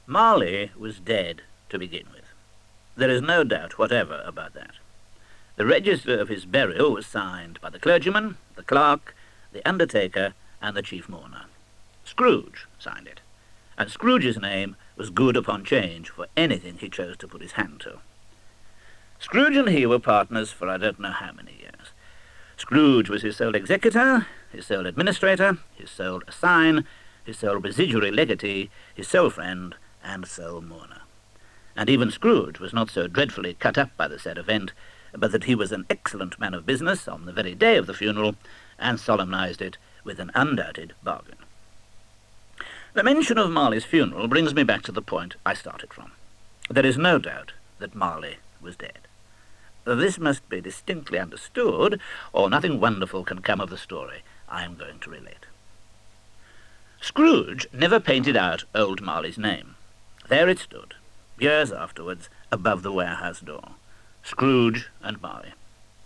Marley was dead to begin with. There is no doubt whatever about that. The register of his burial was signed by the clergyman, the clerk, the undertaker, and the chief mourner. Scrooge signed it, and Scrooge's name was good upon change for anything he chose to put his hand to. Scrooge and he were partners for I don't know how many years. Scrooge was his sole executor, his sole administrator, his sole assign, his sole residuary legatee, his sole friend, and sole mourner. And even Scrooge was not so dreadfully cut up by the said event, but that he was an excellent man of business on the very day of the funeral, and solemnized it with an undoubted bargain. The mention of Marley's funeral brings me back to the point I started from. There is no doubt that Marley was dead. This must be distinctly understood, or nothing wonderful can come of the story I am going to relate. Scrooge never painted out old Marley's name. There it stood, years afterwards, above the warehouse door. Scrooge and Marley.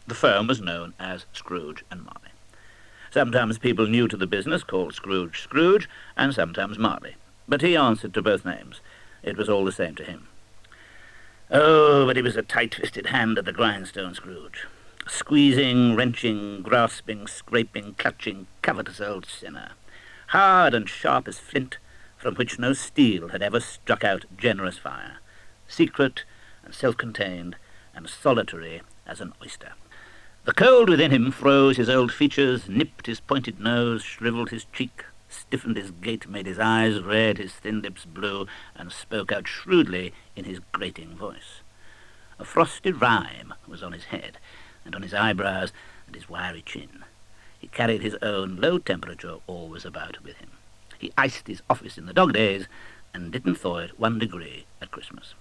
The firm was known as Scrooge and Marley. Sometimes people new to the business called Scrooge Scrooge, and sometimes Marley. But he answered to both names. It was all the same to him. Oh, but he was a tight-fisted hand at the grindstone, Scrooge. Squeezing, wrenching, grasping, scraping, clutching, covetous old sinner. Hard and sharp as flint, from which no steel had ever struck out generous fire. Secret and self-contained, and solitary as an oyster. The cold within him froze his old features, nipped his pointed nose, shrivelled his cheek, stiffened his gait, made his eyes red, his thin lips blue, and spoke out shrewdly in his grating voice. A frosty rime was on his head, and on his eyebrows, and his wiry chin. He carried his own low temperature always about with him. He iced his office in the dog days, and didn't thaw it 1 degree at Christmas.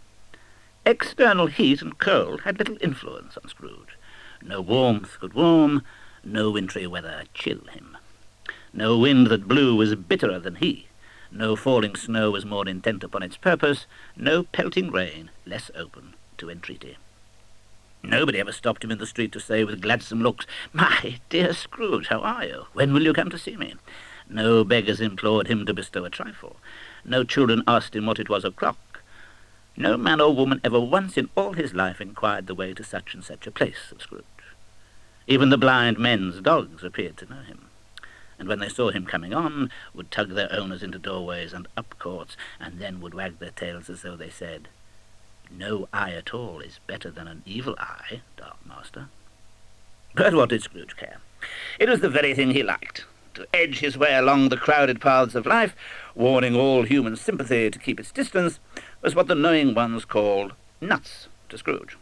External heat and cold had little influence on Scrooge. No warmth could warm, no wintry weather chill him. No wind that blew was bitterer than he. No falling snow was more intent upon its purpose, no pelting rain less open to entreaty. Nobody ever stopped him in the street to say with gladsome looks, "My dear Scrooge, how are you? When will you come to see me?" No beggars implored him to bestow a trifle. No children asked him what it was o'clock. No man or woman ever once in all his life inquired the way to such and such a place of Scrooge. Even the blind men's dogs appeared to know him, and when they saw him coming on, would tug their owners into doorways and up courts, and then would wag their tails as though they said, "No eye at all is better than an evil eye, dark master." But what did Scrooge care? It was the very thing he liked, to edge his way along the crowded paths of life, warning all human sympathy to keep its distance, was what the knowing ones called nuts to Scrooge.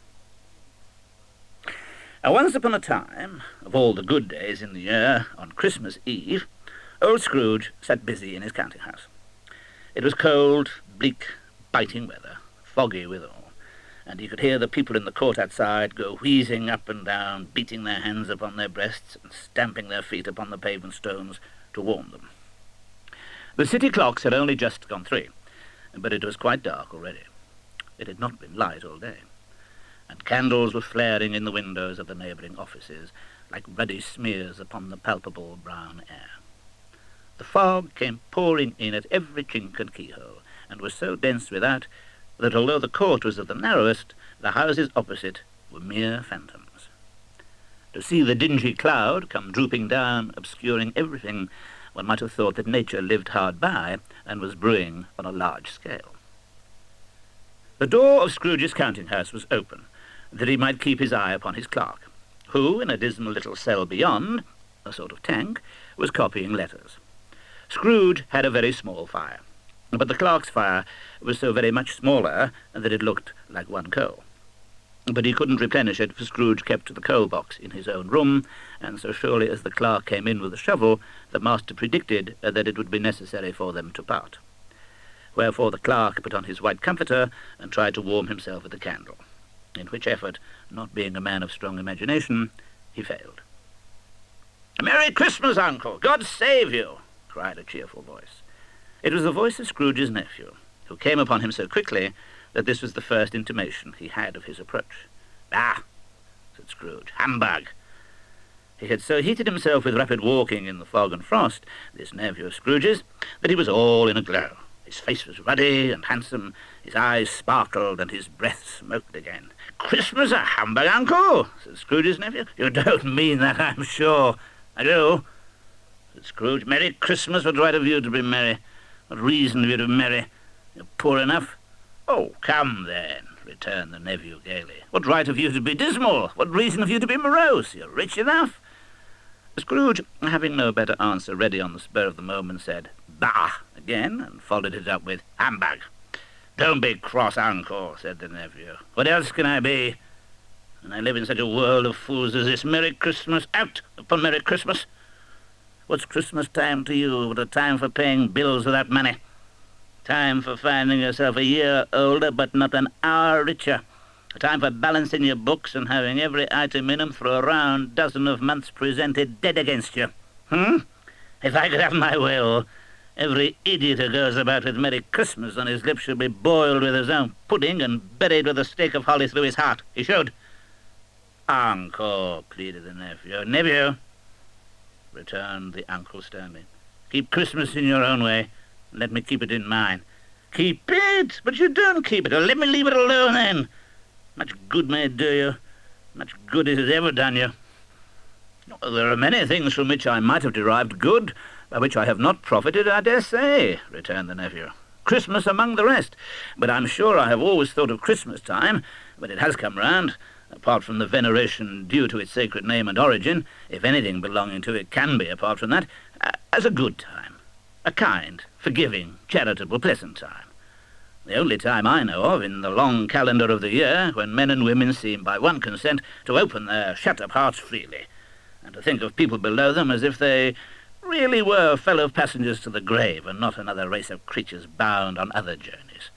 Now, once upon a time, of all the good days in the year, on Christmas Eve, old Scrooge sat busy in his counting-house. It was cold, bleak, biting weather, foggy withal, and he could hear the people in the court outside go wheezing up and down, beating their hands upon their breasts and stamping their feet upon the pavement stones to warm them. The city clocks had only just gone 3, but it was quite dark already. It had not been light all day, and candles were flaring in the windows of the neighbouring offices like ruddy smears upon the palpable brown air. The fog came pouring in at every chink and keyhole, and was so dense without that although the court was of the narrowest, the houses opposite were mere phantoms. To see the dingy cloud come drooping down, obscuring everything, one might have thought that nature lived hard by and was brewing on a large scale. The door of Scrooge's counting-house was open, that he might keep his eye upon his clerk, who, in a dismal little cell beyond, a sort of tank, was copying letters. Scrooge had a very small fire, but the clerk's fire was so very much smaller that it looked like one coal. But he couldn't replenish it, for Scrooge kept the coal box in his own room, and so surely as the clerk came in with a shovel, the master predicted that it would be necessary for them to part. Wherefore the clerk put on his white comforter and tried to warm himself with a candle, in which effort, not being a man of strong imagination, he failed. "Merry Christmas, uncle! God save you!" cried a cheerful voice. It was the voice of Scrooge's nephew, who came upon him so quickly that this was the first intimation he had of his approach. "Ah," said Scrooge, "humbug!" He had so heated himself with rapid walking in the fog and frost, this nephew of Scrooge's, that he was all in a glow. His face was ruddy and handsome, his eyes sparkled, and his breath smoked again. "Christmas a humbug, Uncle?" said Scrooge's nephew. "You don't mean that, I'm sure." "I do," said Scrooge. "Merry Christmas. What right have you to be merry? What reason have you to be merry? You're poor enough." "Oh, come then," returned the nephew gaily. "What right have you to be dismal? What reason have you to be morose? You're rich enough." Scrooge, having no better answer ready on the spur of the moment, said, "Bah!" again, and followed it up with, "Humbug." "Don't be cross, Uncle," said the nephew. "What else can I be? And I live in such a world of fools as this. Merry Christmas, out upon Merry Christmas. What's Christmas time to you but a time for paying bills without money? Time for finding yourself a year older but not an hour richer. A time for balancing your books and having every item in 'em for a round dozen of months presented dead against you. If I could have my will, every idiot who goes about with Merry Christmas on his lips should be boiled with his own pudding and buried with a stake of holly through his heart. He should." "Uncle," pleaded the nephew. "Nephew," returned the uncle sternly, "keep Christmas in your own way, and let me keep it in mine." "Keep it? But you don't keep it. Or let me leave it alone, then. Much good may it do you. Much good it has ever done you." "There are many things from which I might have derived good, by which I have not profited, I dare say," returned the nephew. "Christmas among the rest. But I'm sure I have always thought of Christmas time, when it has come round, apart from the veneration due to its sacred name and origin, if anything belonging to it can be apart from that, as a good time. A kind, forgiving, charitable, pleasant time. The only time I know of in the long calendar of the year when men and women seem by one consent to open their shut-up hearts freely, and to think of people below them as if they really were fellow passengers to the grave and not another race of creatures bound on other journeys.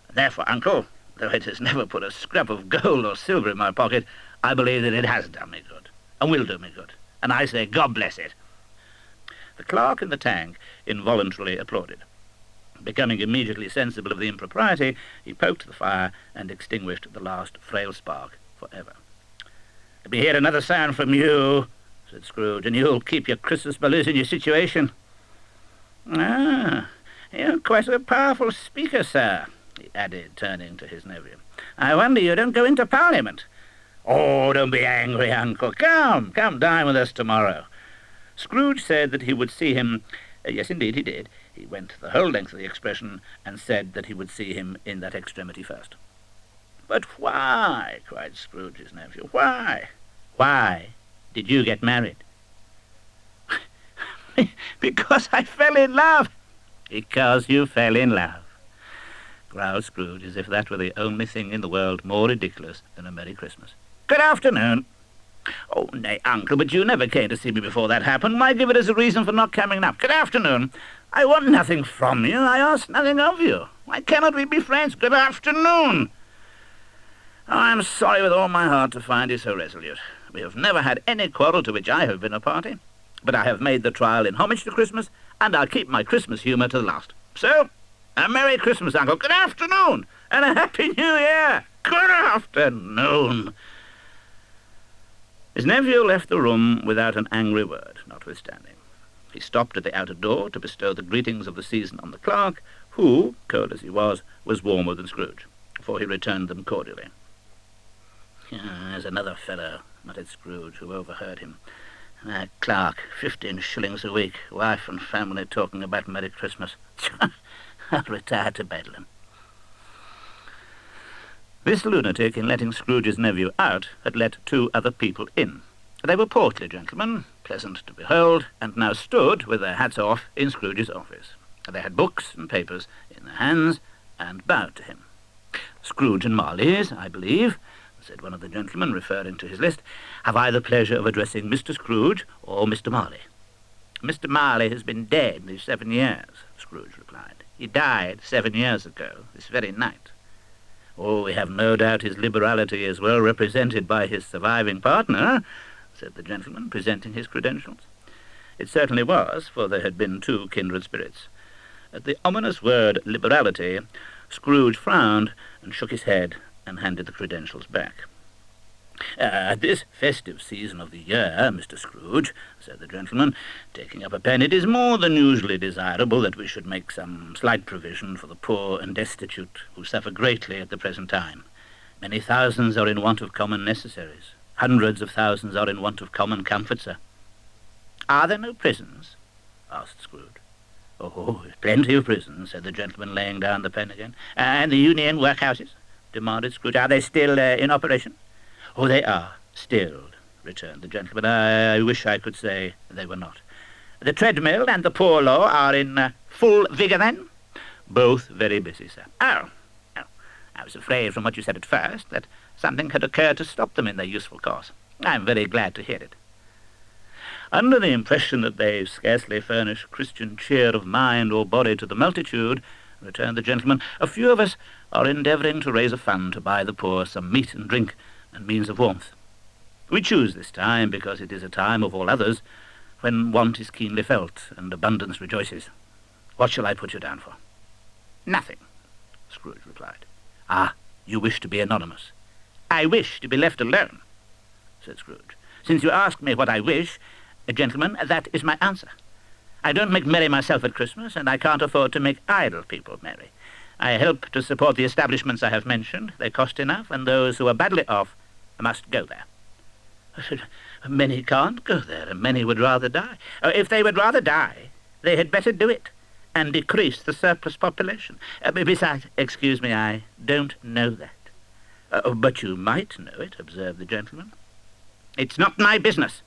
And therefore, Uncle, though it has never put a scrap of gold or silver in my pocket, I believe that it has done me good, and will do me good, and I say God bless it." The clerk in the tank involuntarily applauded. Becoming immediately sensible of the impropriety, he poked the fire and extinguished the last frail spark for ever. "Let me hear another sound from you," said Scrooge, "and you'll keep your Christmas balloons in your situation." "Ah, you're quite a powerful speaker, sir," he added, turning to his nephew. "I wonder you don't go into Parliament." "Oh, don't be angry, Uncle. Come, dine with us tomorrow." Scrooge said that he would see him. Yes, indeed, he did. He went the whole length of the expression and said that he would see him in that extremity first. "But why?" cried Scrooge's nephew. "Why? Why did you get married?" "Because I fell in love." "Because you fell in love," growled Scrooge, as if that were the only thing in the world more ridiculous than a Merry Christmas. "Good afternoon." "Oh, nay, Uncle, but you never came to see me before that happened. Why give it as a reason for not coming now? Good afternoon. I want nothing from you. I ask nothing of you. Why cannot we be friends? Good afternoon." "I'm sorry with all my heart to find you so resolute. We have never had any quarrel to which I have been a party, but I have made the trial in homage to Christmas, and I'll keep my Christmas humour to the last. So, a Merry Christmas, Uncle. Good afternoon, and a Happy New Year. Good afternoon." His nephew left the room without an angry word, notwithstanding. He stopped at the outer door to bestow the greetings of the season on the clerk, who, cold as he was warmer than Scrooge, for he returned them cordially. "There's another fellow," muttered Scrooge, who overheard him. "That clerk, 15 shillings a week, wife and family talking about Merry Christmas. I'll retire to Bedlam." This lunatic, in letting Scrooge's nephew out, had let 2 other people in. They were portly gentlemen, pleasant to behold, and now stood, with their hats off, in Scrooge's office. They had books and papers in their hands, and bowed to him. "Scrooge and Marley's, I believe," said one of the gentlemen, referring to his list. "Have I the pleasure of addressing Mr. Scrooge or Mr. Marley?" "Mr. Marley has been dead these 7 years," Scrooge replied. "He died 7 years ago, this very night." "Oh, we have no doubt his liberality is well represented by his surviving partner," said the gentleman, presenting his credentials. It certainly was, for there had been 2 kindred spirits. At the ominous word liberality, Scrooge frowned and shook his head and handed the credentials back. At this festive season of the year, Mr. Scrooge, said the gentleman, taking up a pen, it is more than usually desirable that we should make some slight provision for the poor and destitute who suffer greatly at the present time. Many thousands are in want of common necessaries. Hundreds of thousands are in want of common comfort, sir. Are there no prisons? Asked Scrooge. Oh, plenty of prisons, said the gentleman, laying down the pen again. And the union workhouses? Demanded Scrooge. Are they still in operation? Oh, they are, still, returned the gentleman. I wish I could say they were not. The treadmill and the poor law are in full vigour, then? Both very busy, sir. Oh, I was afraid from what you said at first that something had occurred to stop them in their useful course. I'm very glad to hear it. Under the impression that they scarcely furnish Christian cheer of mind or body to the multitude, returned the gentleman, a few of us are endeavouring to raise a fund to buy the poor some meat and drink and means of warmth. We choose this time because it is a time of all others when want is keenly felt and abundance rejoices. What shall I put you down for? Nothing, Scrooge replied. Ah, you wish to be anonymous. I wish to be left alone, said Scrooge. Since you ask me what I wish, gentlemen, that is my answer. I don't make merry myself at Christmas, and I can't afford to make idle people merry. I help to support the establishments I have mentioned. They cost enough, and those who are badly off must go there. Many can't go there, and many would rather die. If they would rather die, they had better do it, and decrease the surplus population. Besides, excuse me, I don't know that. But you might know it, observed the gentleman. It's not my business.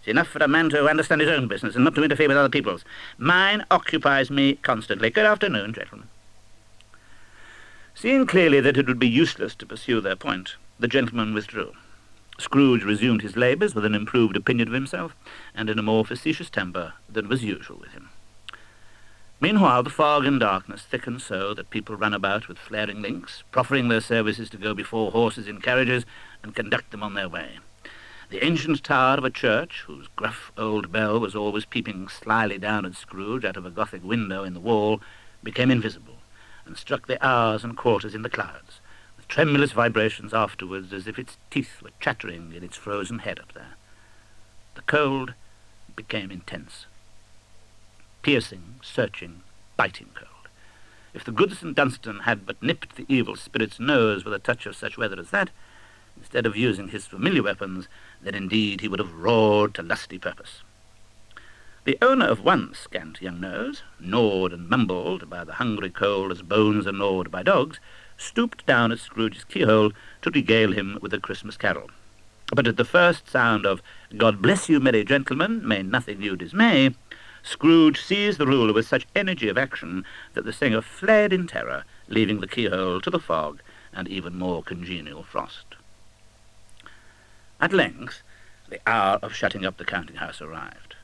It's enough for a man to understand his own business and not to interfere with other people's. Mine occupies me constantly. Good afternoon, gentlemen. Seeing clearly that it would be useless to pursue their point, the gentleman withdrew. Scrooge resumed his labours with an improved opinion of himself, and in a more facetious temper than was usual with him. Meanwhile, the fog and darkness thickened so that people ran about with flaring links, proffering their services to go before horses in carriages and conduct them on their way. The ancient tower of a church, whose gruff old bell was always peeping slyly down at Scrooge out of a Gothic window in the wall, became invisible, and struck the hours and quarters in the clouds, with tremulous vibrations afterwards, as if its teeth were chattering in its frozen head up there. The cold became intense. Piercing, searching, biting cold. If the good St. Dunstan had but nipped the evil spirit's nose with a touch of such weather as that, instead of using his familiar weapons, then indeed he would have roared to lusty purpose. The owner of one scant young nose, gnawed and mumbled by the hungry cold as bones are gnawed by dogs, stooped down at Scrooge's keyhole to regale him with a Christmas carol. But at the first sound of "God bless you, merry gentlemen, may nothing you dismay," Scrooge seized the ruler with such energy of action that the singer fled in terror, leaving the keyhole to the fog and even more congenial frost. At length, the hour of shutting up the counting-house arrived.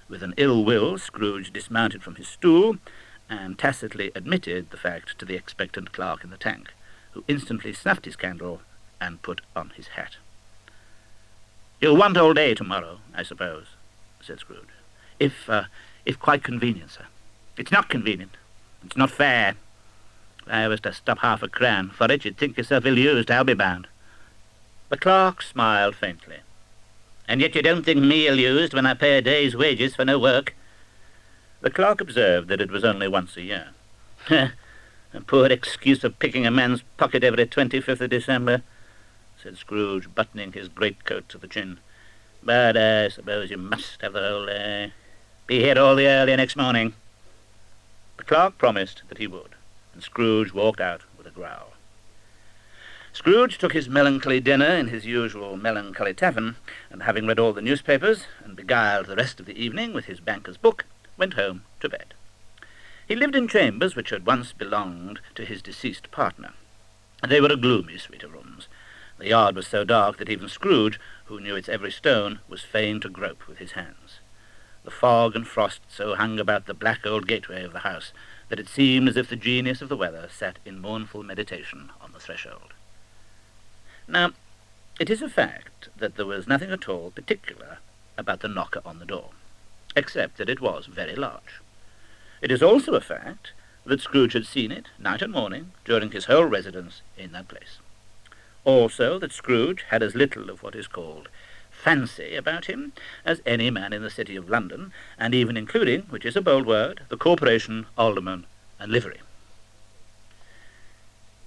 With an ill will, Scrooge dismounted from his stool and tacitly admitted the fact to the expectant clerk in the tank, who instantly snuffed his candle and put on his hat. "You'll want all day tomorrow, I suppose," said Scrooge. If quite convenient, sir." "It's not convenient. It's not fair. If I was to stop half a crown for it, you'd think yourself ill-used, I'll be bound." The clerk smiled faintly. "And yet you don't think me ill-used when I pay a day's wages for no work?" The clerk observed that it was only once a year. "A poor excuse of picking a man's pocket every 25th of December," said Scrooge, buttoning his greatcoat to the chin. "But I suppose you must have the whole day. Be here all the earlier next morning." The clerk promised that he would, and Scrooge walked out with a growl. Scrooge took his melancholy dinner in his usual melancholy tavern, and having read all the newspapers and beguiled the rest of the evening with his banker's book, went home to bed. He lived in chambers which had once belonged to his deceased partner. They were a gloomy suite of rooms. The yard was so dark that even Scrooge, who knew its every stone, was fain to grope with his hands. The fog and frost so hung about the black old gateway of the house that it seemed as if the genius of the weather sat in mournful meditation on the threshold. Now, it is a fact that there was nothing at all particular about the knocker on the door, except that it was very large. It is also a fact that Scrooge had seen it, night and morning, during his whole residence in that place. Also that Scrooge had as little of what is called fancy about him as any man in the city of London, and even including, which is a bold word, the corporation, alderman, and livery.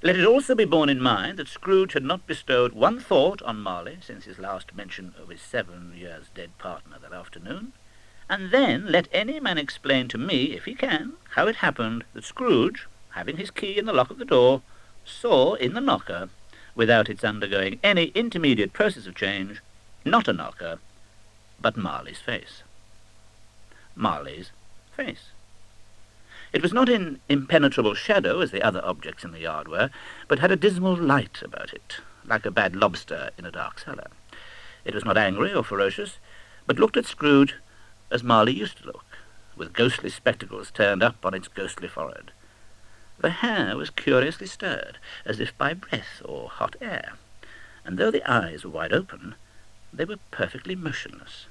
Let it also be borne in mind that Scrooge had not bestowed one thought on Marley since his last mention of his 7 years dead partner that afternoon, and then let any man explain to me, if he can, how it happened that Scrooge, having his key in the lock of the door, saw in the knocker, without its undergoing any intermediate process of change, not a knocker, but Marley's face. Marley's face. It was not in impenetrable shadow, as the other objects in the yard were, but had a dismal light about it, like a bad lobster in a dark cellar. It was not angry or ferocious, but looked at Scrooge as Marley used to look, with ghostly spectacles turned up on its ghostly forehead. The hair was curiously stirred, as if by breath or hot air, and though the eyes were wide open, they were perfectly motionless.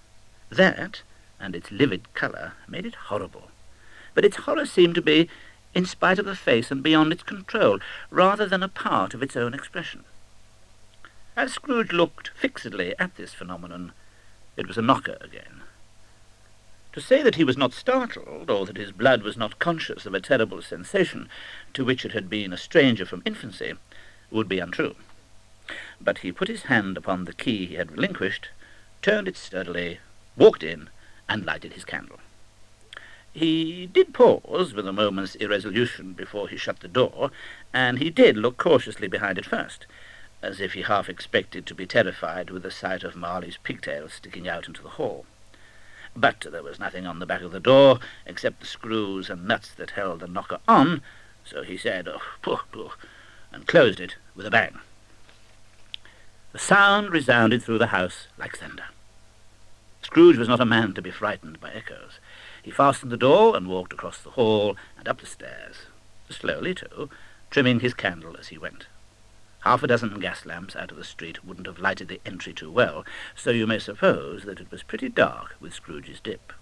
That, and its livid colour, made it horrible. But its horror seemed to be in spite of the face and beyond its control, rather than a part of its own expression. As Scrooge looked fixedly at this phenomenon, it was a knocker again. To say that he was not startled, or that his blood was not conscious of a terrible sensation to which it had been a stranger from infancy, would be untrue. But he put his hand upon the key he had relinquished, turned it sturdily, walked in, and lighted his candle. He did pause with a moment's irresolution before he shut the door, and he did look cautiously behind it first, as if he half expected to be terrified with the sight of Marley's pigtails sticking out into the hall. But there was nothing on the back of the door except the screws and nuts that held the knocker on, so he said, "Oh, pooh, pooh," and closed it with a bang. The sound resounded through the house like thunder. Scrooge was not a man to be frightened by echoes. He fastened the door and walked across the hall and up the stairs, slowly too, trimming his candle as he went. Half a dozen gas lamps out of the street wouldn't have lighted the entry too well, so you may suppose that it was pretty dark with Scrooge's dip.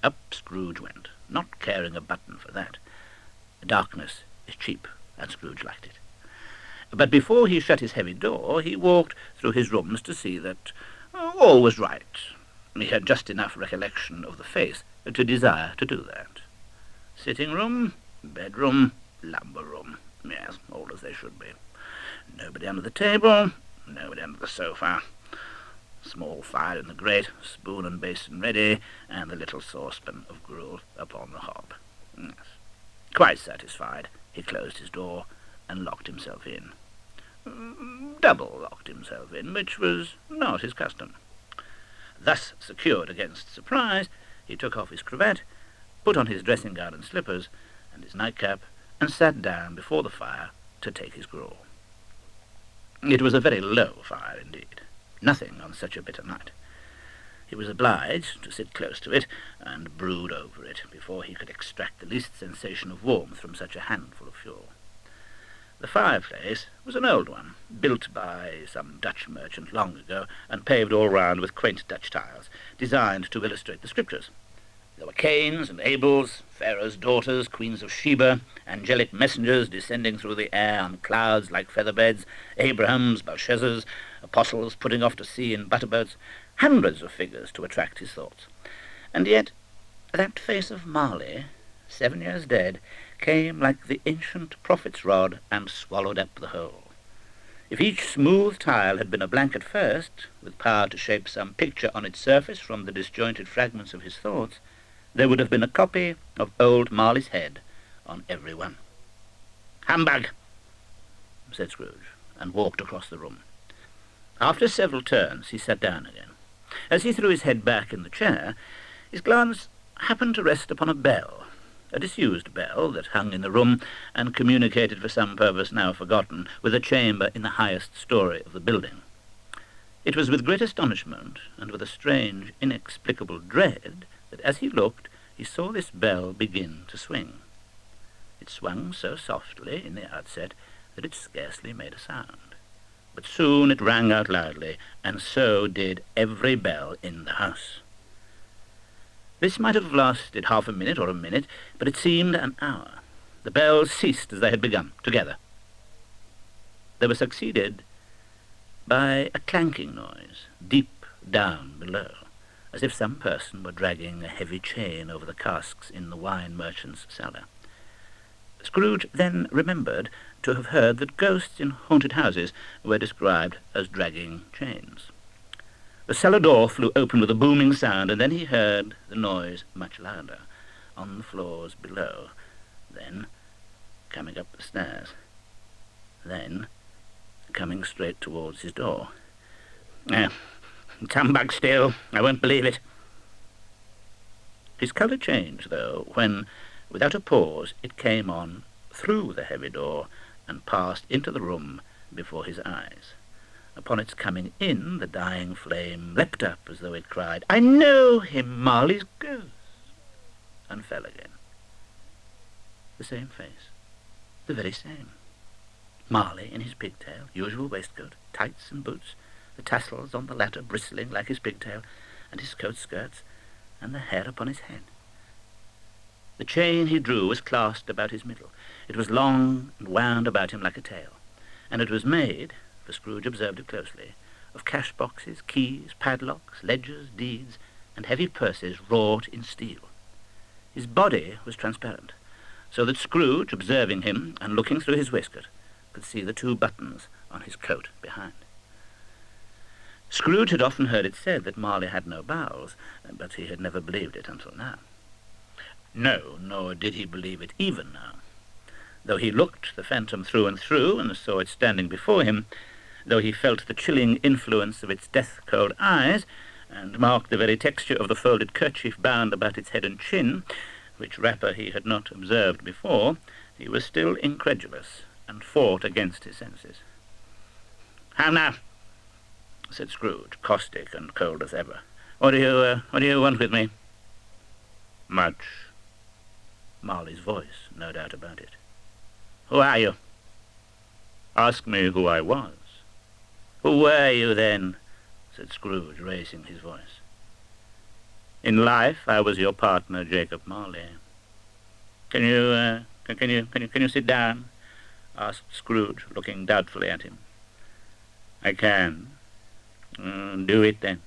Up Scrooge went, not caring a button for that. Darkness is cheap, and Scrooge liked it. But before he shut his heavy door, he walked through his rooms to see that all was right. He had just enough recollection of the face to desire to do that. Sitting room, bedroom, lumber room. Yes, all as they should be. Nobody under the table, nobody under the sofa. Small fire in the grate, spoon and basin ready, and the little saucepan of gruel upon the hob. Yes. Quite satisfied, he closed his door and locked himself in. Double locked himself in, which was not his custom. Thus secured against surprise, he took off his cravat, put on his dressing-gown and slippers, and his nightcap, and sat down before the fire to take his gruel. It was a very low fire indeed, nothing on such a bitter night. He was obliged to sit close to it and brood over it before he could extract the least sensation of warmth from such a handful of fuel. The fireplace was an old one, built by some Dutch merchant long ago, and paved all round with quaint Dutch tiles, designed to illustrate the scriptures. There were Cains and Abels, Pharaoh's daughters, queens of Sheba, angelic messengers descending through the air on clouds like feather-beds, Abrahams, Belshazzars, apostles putting off to sea in butterboats, hundreds of figures to attract his thoughts. And yet that face of Marley, 7 years dead, came like the ancient prophet's rod and swallowed up the whole. If each smooth tile had been a blank at first, with power to shape some picture on its surface from the disjointed fragments of his thoughts, there would have been a copy of old Marley's head on every one. "Humbug," said Scrooge, and walked across the room. After several turns, he sat down again. As he threw his head back in the chair, his glance happened to rest upon a bell, a disused bell that hung in the room and communicated for some purpose now forgotten with a chamber in the highest story of the building. It was with great astonishment and with a strange, inexplicable dread that as he looked, he saw this bell begin to swing. It swung so softly in the outset that it scarcely made a sound. But soon it rang out loudly, and so did every bell in the house. This might have lasted half a minute or a minute, but it seemed an hour. The bells ceased as they had begun, together. They were succeeded by a clanking noise deep down below, as if some person were dragging a heavy chain over the casks in the wine merchant's cellar. Scrooge then remembered to have heard that ghosts in haunted houses were described as dragging chains. The cellar door flew open with a booming sound, and then he heard the noise much louder, on the floors below, then coming up the stairs, then coming straight towards his door. Come back still, I won't believe it. His colour changed, though, when, without a pause, it came on through the heavy door and passed into the room before his eyes. Upon its coming in, the dying flame leapt up as though it cried, "I know him, Marley's ghost," and fell again. The same face, the very same. Marley in his pigtail, usual waistcoat, tights and boots, the tassels on the latter bristling like his pigtail, and his coat skirts, and the hair upon his head. The chain he drew was clasped about his middle. It was long and wound about him like a tail, and it was made, for Scrooge observed it closely, of cash boxes, keys, padlocks, ledgers, deeds, and heavy purses wrought in steel. His body was transparent, so that Scrooge, observing him and looking through his waistcoat, could see the 2 buttons on his coat behind. Scrooge had often heard it said that Marley had no bowels, but he had never believed it until now. No, nor did he believe it even now. Though he looked the phantom through and through and saw it standing before him, though he felt the chilling influence of its death-cold eyes, and marked the very texture of the folded kerchief bound about its head and chin, which wrapper he had not observed before, he was still incredulous, and fought against his senses. "How now?" said Scrooge, caustic and cold as ever. What do you want with me?" "Much." Marley's voice, no doubt about it. "Who are you?" "Ask me who I was." "Who were you, then?" said Scrooge, raising his voice. "In life, I was your partner, Jacob Marley." Can you sit down?" asked Scrooge, looking doubtfully at him. "I can." "Do it, then."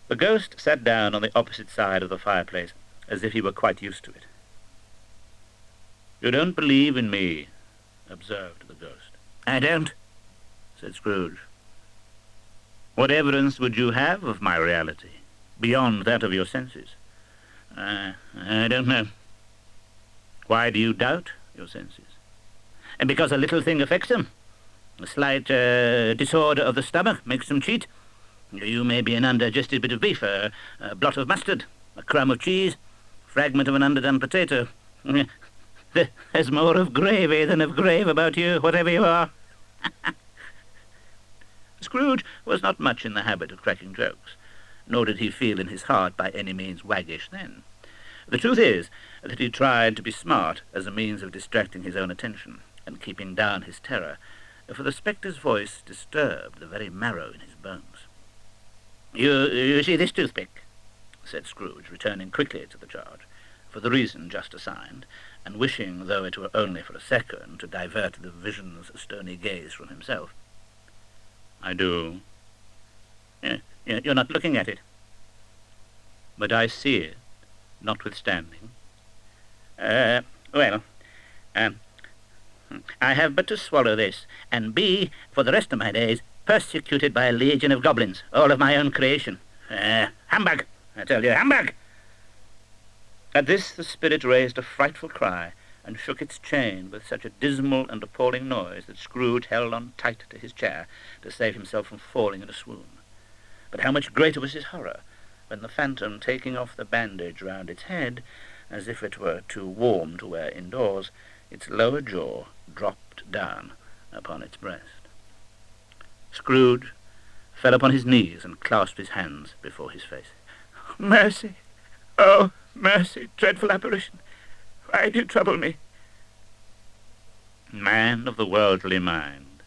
The ghost sat down on the opposite side of the fireplace, as if he were quite used to it. "You don't believe in me," observed the ghost. "I don't," said Scrooge. "What evidence would you have of my reality, beyond that of your senses?" I don't know." "Why do you doubt your senses?" "And because a little thing affects them. A slight disorder of the stomach makes them cheat. You may be an undigested bit of beef, a blot of mustard, a crumb of cheese, a fragment of an underdone potato. There's more of gravy than of grave about you, whatever you are." Scrooge was not much in the habit of cracking jokes, nor did he feel in his heart by any means waggish then. The truth is that he tried to be smart as a means of distracting his own attention and keeping down his terror, for the spectre's voice disturbed the very marrow in his bones. You see this toothpick?" said Scrooge, returning quickly to the charge, for the reason just assigned, and wishing, though it were only for a second, to divert the vision's stony gaze from himself. "I do." You're not looking at it." "But I see it, notwithstanding." Well, I have but to swallow this, and be, for the rest of my days, persecuted by a legion of goblins, all of my own creation. Humbug! I tell you, humbug!" At this the spirit raised a frightful cry, and shook its chain with such a dismal and appalling noise that Scrooge held on tight to his chair to save himself from falling in a swoon. But how much greater was his horror when the phantom, taking off the bandage round its head, as if it were too warm to wear indoors, its lower jaw dropped down upon its breast. Scrooge fell upon his knees and clasped his hands before his face. "Mercy! Oh, mercy, dreadful apparition! Why do you trouble me?" "Man of the worldly mind,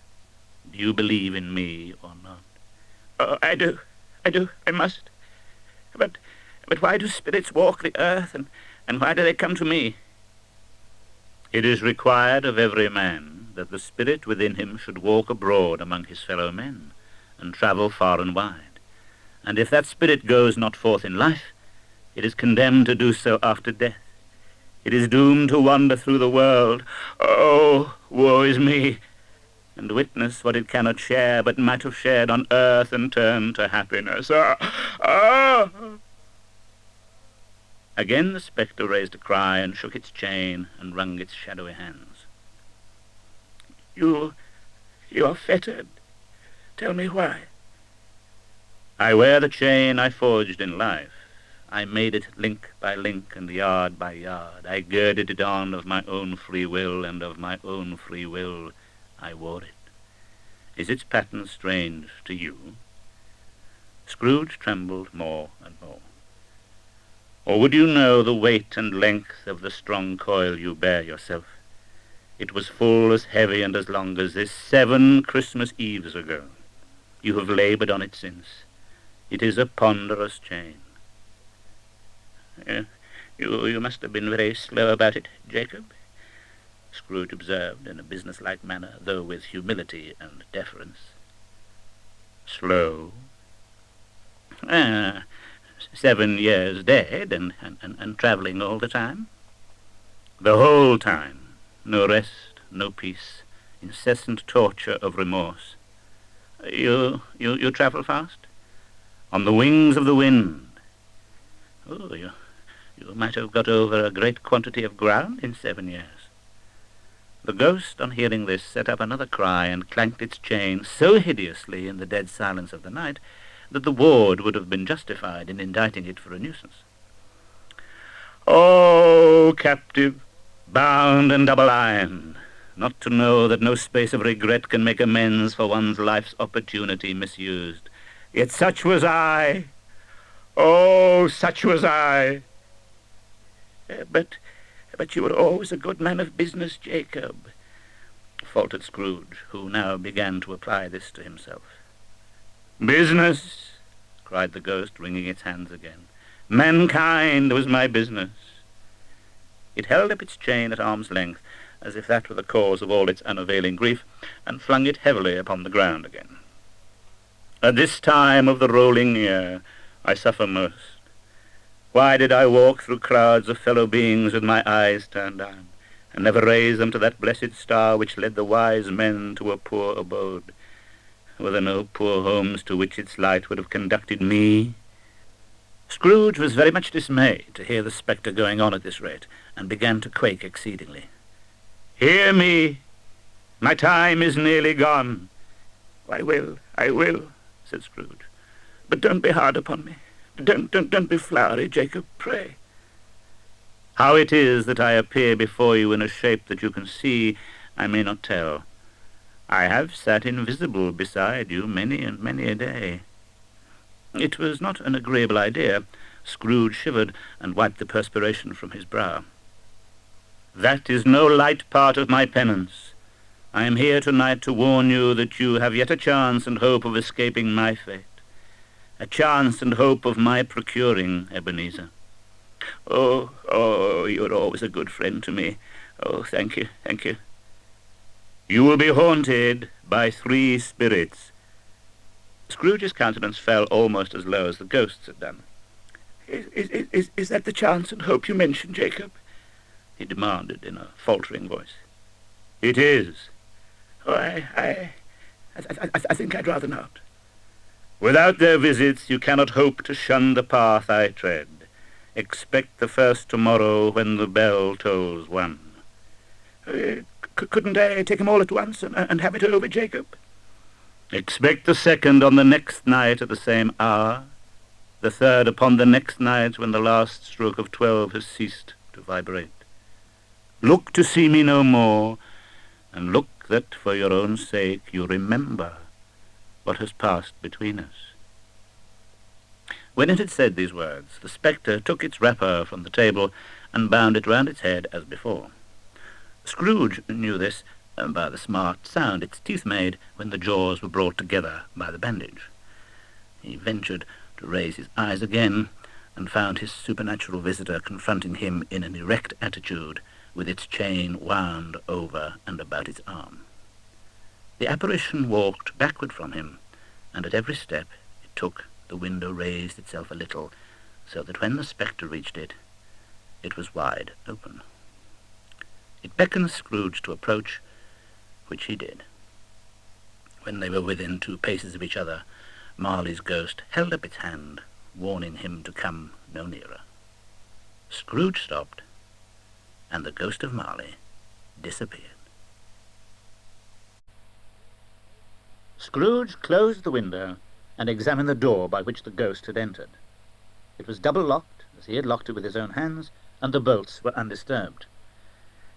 do you believe in me or not?" "Oh, I do, I must. But why do spirits walk the earth, and why do they come to me?" "It is required of every man that the spirit within him should walk abroad among his fellow men, and travel far and wide. And if that spirit goes not forth in life, it is condemned to do so after death. It is doomed to wander through the world. Oh, woe is me! And witness what it cannot share, but might have shared on earth and turn to happiness. Again the spectre raised a cry and shook its chain and wrung its shadowy hands. You are fettered. Tell me why. I wear the chain I forged in life. I made it link by link and yard by yard. I girded it on of my own free will, and of my own free will I wore it. Is its pattern strange to you? Scrooge trembled more and more. Or would you know the weight and length of the strong coil you bear yourself? It was full as heavy and as long as this 7 Christmas Eves ago. You have labored on it since. It is a ponderous chain. You must have been very slow about it, Jacob, Scrooge observed in a businesslike manner, though with humility and deference. Slow? 7 years dead, and travelling all the time? The whole time. No rest, no peace, incessant torture of remorse. You travel fast? On the wings of the wind. Oh, you might have got over a great quantity of ground in 7 years. The ghost, on hearing this, set up another cry and clanked its chain so hideously in the dead silence of the night that the ward would have been justified in indicting it for a nuisance. Oh, captive, bound and double-ironed, not to know that no space of regret can make amends for one's life's opportunity misused. Yet such was I. Oh, such was I. But you were always a good man of business, Jacob, faltered Scrooge, who now began to apply this to himself. Business, cried the ghost, wringing its hands again. Mankind was my business. It held up its chain at arm's length, as if that were the cause of all its unavailing grief, and flung it heavily upon the ground again. At this time of the rolling year I suffer most. Why did I walk through crowds of fellow beings with my eyes turned down, and never raise them to that blessed star which led the wise men to a poor abode? Were there no poor homes to which its light would have conducted me? Scrooge was very much dismayed to hear the spectre going on at this rate, and began to quake exceedingly. Hear me! My time is nearly gone. I will, said Scrooge. But don't be hard upon me. Don't be flowery, Jacob, pray. How it is that I appear before you in a shape that you can see, I may not tell. I have sat invisible beside you many and many a day. It was not an agreeable idea. Scrooge shivered and wiped the perspiration from his brow. That is no light part of my penance. I am here tonight to warn you that you have yet a chance and hope of escaping my fate. A chance and hope of my procuring, Ebenezer. Oh, you're always a good friend to me. Oh, thank you. You will be haunted by 3 spirits. Scrooge's countenance fell almost as low as the ghost's had done. Is that the chance and hope you mentioned, Jacob? He demanded in a faltering voice. It is. Oh, I think I'd rather not. Without their visits, you cannot hope to shun the path I tread. Expect the first tomorrow when the bell tolls 1. Couldn't I take them all at once and have it over, Jacob? Expect the second on the next night at the same hour, the third upon the next night when the last stroke of 12 has ceased to vibrate. Look to see me no more, and look that for your own sake you remember what has passed between us. When it had said these words, the spectre took its wrapper from the table and bound it round its head as before. Scrooge knew this by the smart sound its teeth made when the jaws were brought together by the bandage. He ventured to raise his eyes again and found his supernatural visitor confronting him in an erect attitude, with its chain wound over and about its arm. The apparition walked backward from him, and at every step it took, the window raised itself a little, so that when the spectre reached it, it was wide open. It beckoned Scrooge to approach, which he did. When they were within 2 paces of each other, Marley's ghost held up its hand, warning him to come no nearer. Scrooge stopped, and the ghost of Marley disappeared. Scrooge closed the window and examined the door by which the ghost had entered. It was double-locked, as he had locked it with his own hands, and the bolts were undisturbed.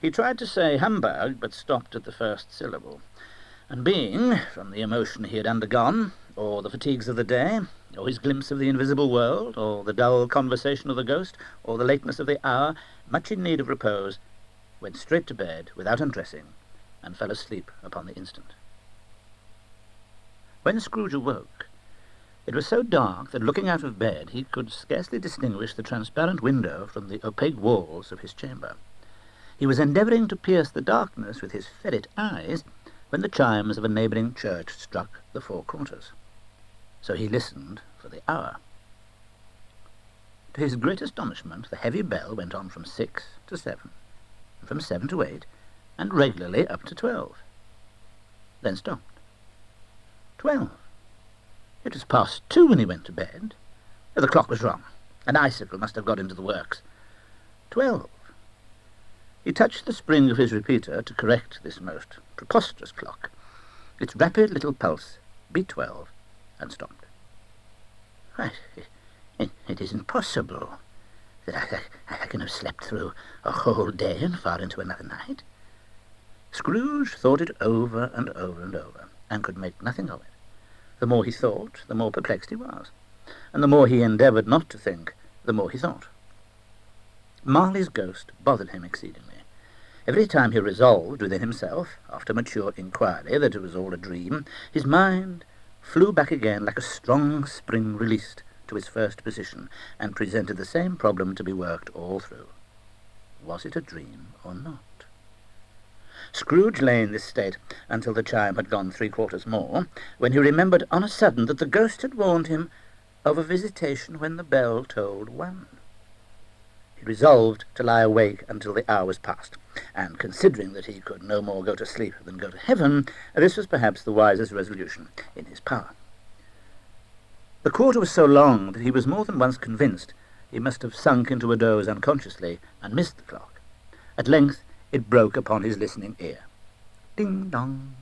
He tried to say humbug, but stopped at the first syllable, and being, from the emotion he had undergone, or the fatigues of the day, or his glimpse of the invisible world, or the dull conversation of the ghost, or the lateness of the hour, much in need of repose, went straight to bed without undressing, and fell asleep upon the instant. When Scrooge awoke, it was so dark that looking out of bed he could scarcely distinguish the transparent window from the opaque walls of his chamber. He was endeavouring to pierce the darkness with his ferret eyes when the chimes of a neighbouring church struck the 4 quarters. So he listened for the hour. To his great astonishment, the heavy bell went on from 6 to 7, and from 7 to 8, and regularly up to 12. Then stopped. 12. It was past 2 when he went to bed. The clock was wrong. An icicle must have got into the works. 12. He touched the spring of his repeater to correct this most preposterous clock. Its rapid little pulse beat 12 and stopped. Why, it isn't possible that I can have slept through a whole day and far into another night. Scrooge thought it over and over and over, and could make nothing of it. The more he thought, the more perplexed he was, and the more he endeavoured not to think, the more he thought. Marley's ghost bothered him exceedingly. Every time he resolved within himself, after mature inquiry, that it was all a dream, his mind flew back again like a strong spring released to its first position, and presented the same problem to be worked all through. Was it a dream or not? Scrooge lay in this state until the chime had gone 3 quarters more, when he remembered on a sudden that the ghost had warned him of a visitation when the bell tolled 1. He resolved to lie awake until the hour was past, and considering that he could no more go to sleep than go to heaven, this was perhaps the wisest resolution in his power. The quarter was so long that he was more than once convinced he must have sunk into a doze unconsciously and missed the clock. At length it broke upon his listening ear. Ding-dong.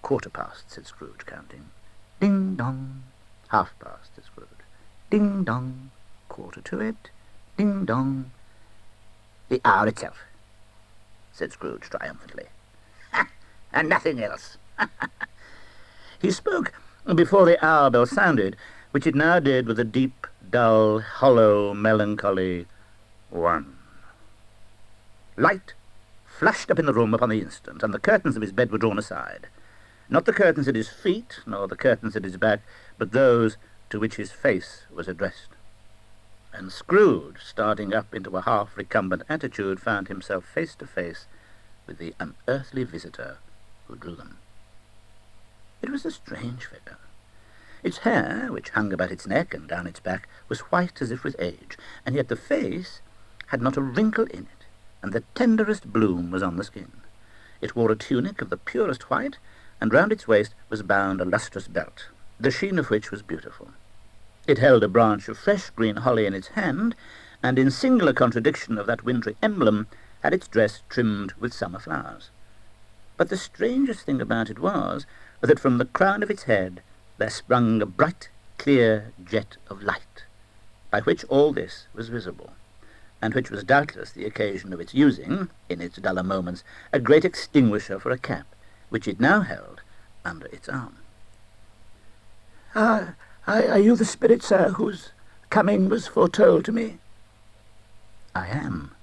1/4 past, said Scrooge, counting. Ding-dong. 1/2 past, said Scrooge. Ding-dong. 1/4 to it. Ding-dong. The hour itself, said Scrooge triumphantly. Ha! And nothing else. He spoke before the hour bell sounded, which it now did with a deep, dull, hollow, melancholy 1. Light flashed up in the room upon the instant, and the curtains of his bed were drawn aside. Not the curtains at his feet, nor the curtains at his back, but those to which his face was addressed. And Scrooge, starting up into a half-recumbent attitude, found himself face to face with the unearthly visitor who drew them. It was a strange figure. Its hair, which hung about its neck and down its back, was white as if with age, and yet the face had not a wrinkle in it, and the tenderest bloom was on the skin. It wore a tunic of the purest white, and round its waist was bound a lustrous belt, the sheen of which was beautiful. It held a branch of fresh green holly in its hand, and in singular contradiction of that wintry emblem, had its dress trimmed with summer flowers. But the strangest thing about it was that from the crown of its head there sprung a bright, clear jet of light, by which all this was visible, and which was doubtless the occasion of its using, in its duller moments, a great extinguisher for a cap, which it now held under its arm. Are you the spirit, sir, whose coming was foretold to me? I am.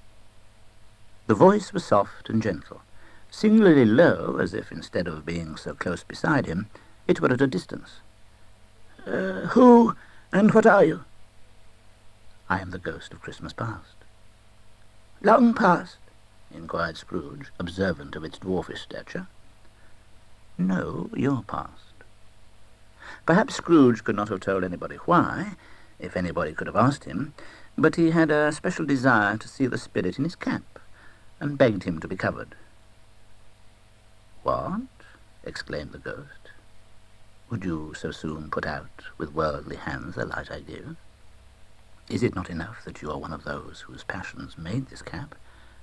The voice was soft and gentle, singularly low, as if instead of being so close beside him, it were at a distance. Who and what are you? I am the ghost of Christmas past. Long past? inquired Scrooge, observant of its dwarfish stature. "No, your past." Perhaps Scrooge could not have told anybody why, if anybody could have asked him, but he had a special desire to see the spirit in his cap, and begged him to be covered. "What?" exclaimed the ghost. "Would you so soon put out with worldly hands the light I give? Is it not enough that you are one of those whose passions made this cap,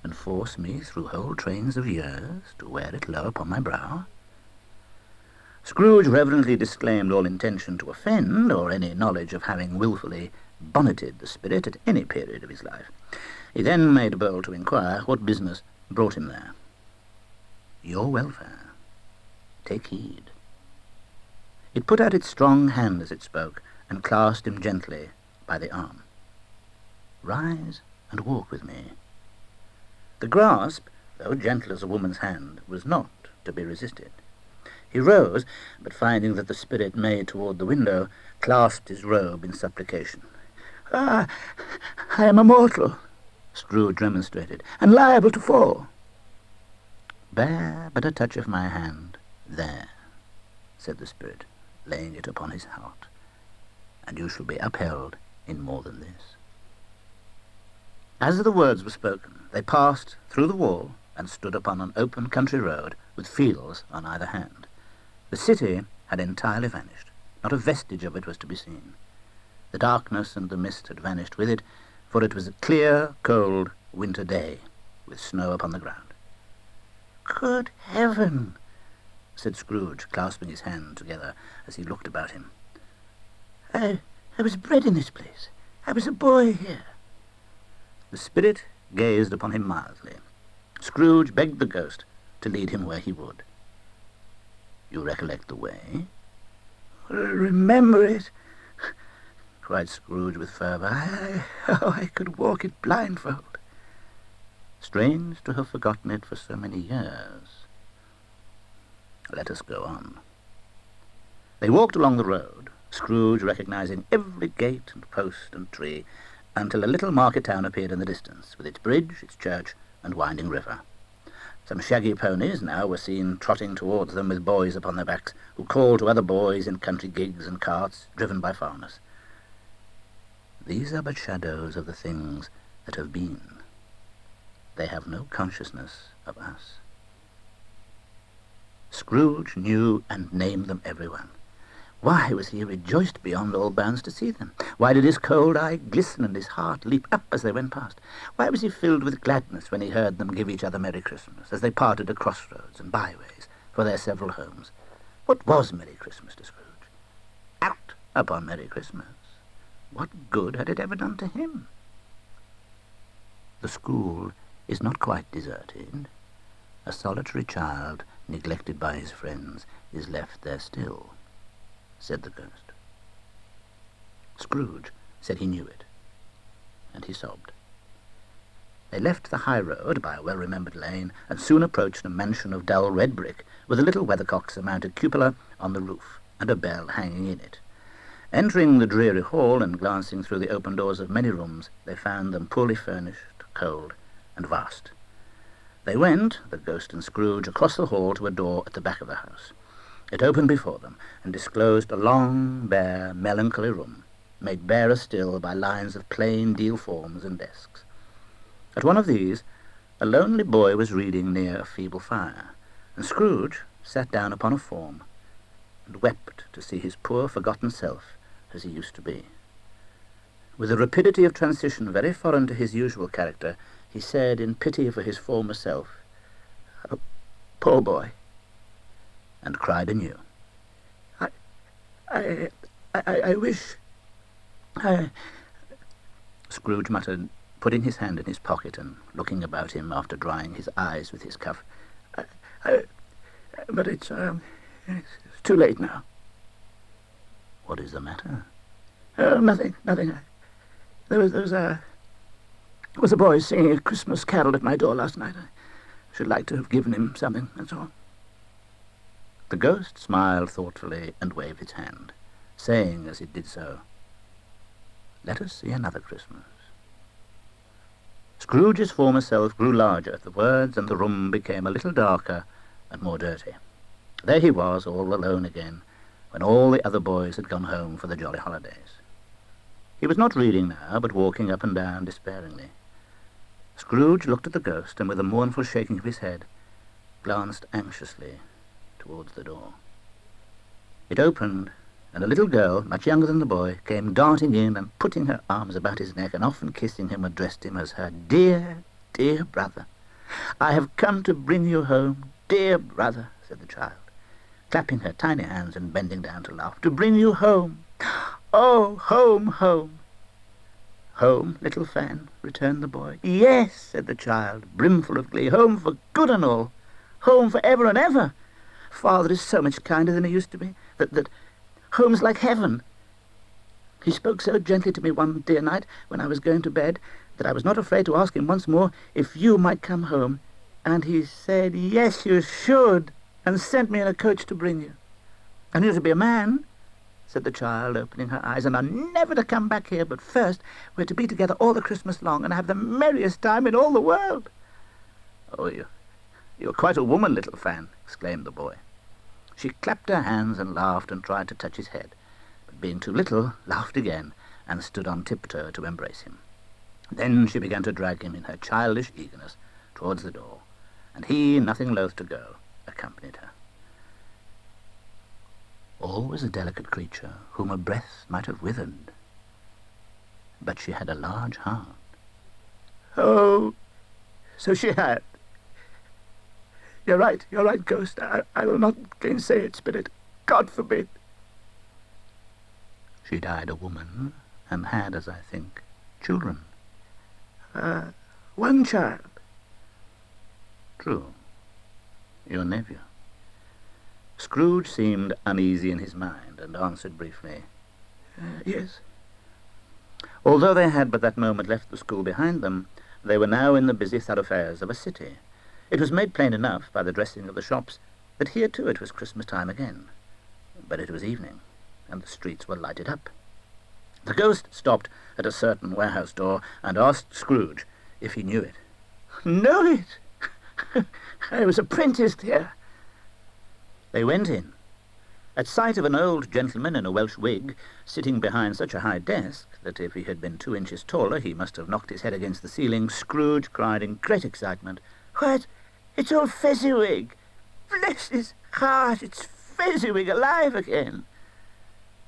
and force me through whole trains of years to wear it low upon my brow?" Scrooge reverently disclaimed all intention to offend, or any knowledge of having wilfully bonneted the spirit at any period of his life. He then made bold to inquire what business brought him there. "Your welfare. Take heed." It put out its strong hand as it spoke, and clasped him gently by the arm. "Rise and walk with me." The grasp, though gentle as a woman's hand, was not to be resisted. He rose, but finding that the spirit made toward the window, clasped his robe in supplication. "Ah, I am a mortal," Scrooge remonstrated, "and liable to fall." "Bear but a touch of my hand, there," said the spirit, laying it upon his heart, "and you shall be upheld in more than this." As the words were spoken, they passed through the wall and stood upon an open country road with fields on either hand. The city had entirely vanished. Not a vestige of it was to be seen. The darkness and the mist had vanished with it, for it was a clear, cold winter day, with snow upon the ground. "Good heaven!" said Scrooge, clasping his hands together as he looked about him. I was bred in this place. I was a boy here." The spirit gazed upon him mildly. Scrooge begged the ghost to lead him where he would. "You recollect the way?" "Remember it?" cried Scrooge with fervour. I could walk it blindfold." "Strange to have forgotten it for so many years. Let us go on." They walked along the road, Scrooge recognizing every gate and post and tree, until a little market town appeared in the distance, with its bridge, its church, and winding river. Some shaggy ponies now were seen trotting towards them with boys upon their backs, who called to other boys in country gigs and carts driven by farmers. These are but shadows of the things that have been. They have no consciousness of us. Scrooge knew and named them every one. Why was he rejoiced beyond all bounds to see them? Why did his cold eye glisten and his heart leap up as they went past? Why was he filled with gladness when he heard them give each other Merry Christmas, as they parted at crossroads and byways for their several homes? What was Merry Christmas to Scrooge? Out upon Merry Christmas. What good had it ever done to him? The school is not quite deserted. A solitary child, neglected by his friends, is left there still, said the ghost. Scrooge said he knew it, and he sobbed. They left the high road by a well-remembered lane, and soon approached a mansion of dull red brick, with a little weathercock-surmounted cupola on the roof, and a bell hanging in it. Entering the dreary hall, and glancing through the open doors of many rooms, they found them poorly furnished, cold, and vast. They went, the ghost and Scrooge, across the hall to a door at the back of the house. It opened before them, and disclosed a long, bare, melancholy room, made barer still by lines of plain deal forms and desks. At one of these, a lonely boy was reading near a feeble fire, and Scrooge sat down upon a form, and wept to see his poor forgotten self as he used to be. With a rapidity of transition very foreign to his usual character, he said, in pity for his former self, "Oh, poor boy," and cried anew. I wish... Scrooge muttered, putting his hand in his pocket and looking about him after drying his eyes with his cuff. But it's too late now." "What is the matter?" Nothing. There was a boy singing a Christmas carol at my door last night. I should like to have given him something, that's all." The ghost smiled thoughtfully and waved its hand, saying as it did so, "Let us see another Christmas." Scrooge's former self grew larger at the words, and the room became a little darker and more dirty. There he was, all alone again, when all the other boys had gone home for the jolly holidays. He was not reading now, but walking up and down despairingly. Scrooge looked at the ghost, and with a mournful shaking of his head, glanced anxiously towards the door. It opened, and a little girl, much younger than the boy, came darting in and putting her arms about his neck and often kissing him, addressed him as her dear, dear brother. "I have come to bring you home, dear brother," said the child, clapping her tiny hands and bending down to laugh. "To bring you home. Oh, home, home." "Home, little Fan?" returned the boy. "Yes," said the child, brimful of glee. "Home for good and all. Home for ever and ever. Father is so much kinder than he used to be, that home's like heaven. He spoke so gently to me one dear night when I was going to bed that I was not afraid to ask him once more if you might come home. And he said, 'Yes, you should,' and sent me in a coach to bring you. And you're to be a man," said the child, opening her eyes, "and are never to come back here, but first we're to be together all the Christmas long and have the merriest time in all the world." "Oh, you're quite a woman, little Fan," exclaimed the boy. She clapped her hands and laughed and tried to touch his head, but being too little, laughed again and stood on tiptoe to embrace him. Then she began to drag him in her childish eagerness towards the door, and he, nothing loath to go, accompanied her. Always a delicate creature whom a breath might have withered, but she had a large heart. Oh, so she had. You're right, Ghost. I will not gainsay it, Spirit. God forbid. She died a woman, and had, as I think, children. One child. True. Your nephew. Scrooge seemed uneasy in his mind, and answered briefly, "Yes." Although they had but that moment left the school behind them, they were now in the busy thoroughfares of a city. It was made plain enough by the dressing of the shops that here too it was Christmas time again. But it was evening, and the streets were lighted up. The ghost stopped at a certain warehouse door and asked Scrooge if he knew it. "Know it? I was apprenticed here." They went in. At sight of an old gentleman in a Welsh wig, sitting behind such a high desk that if he had been 2 inches taller he must have knocked his head against the ceiling, Scrooge cried in great excitement, "What? It's old Fezziwig! Bless his heart, it's Fezziwig alive again!"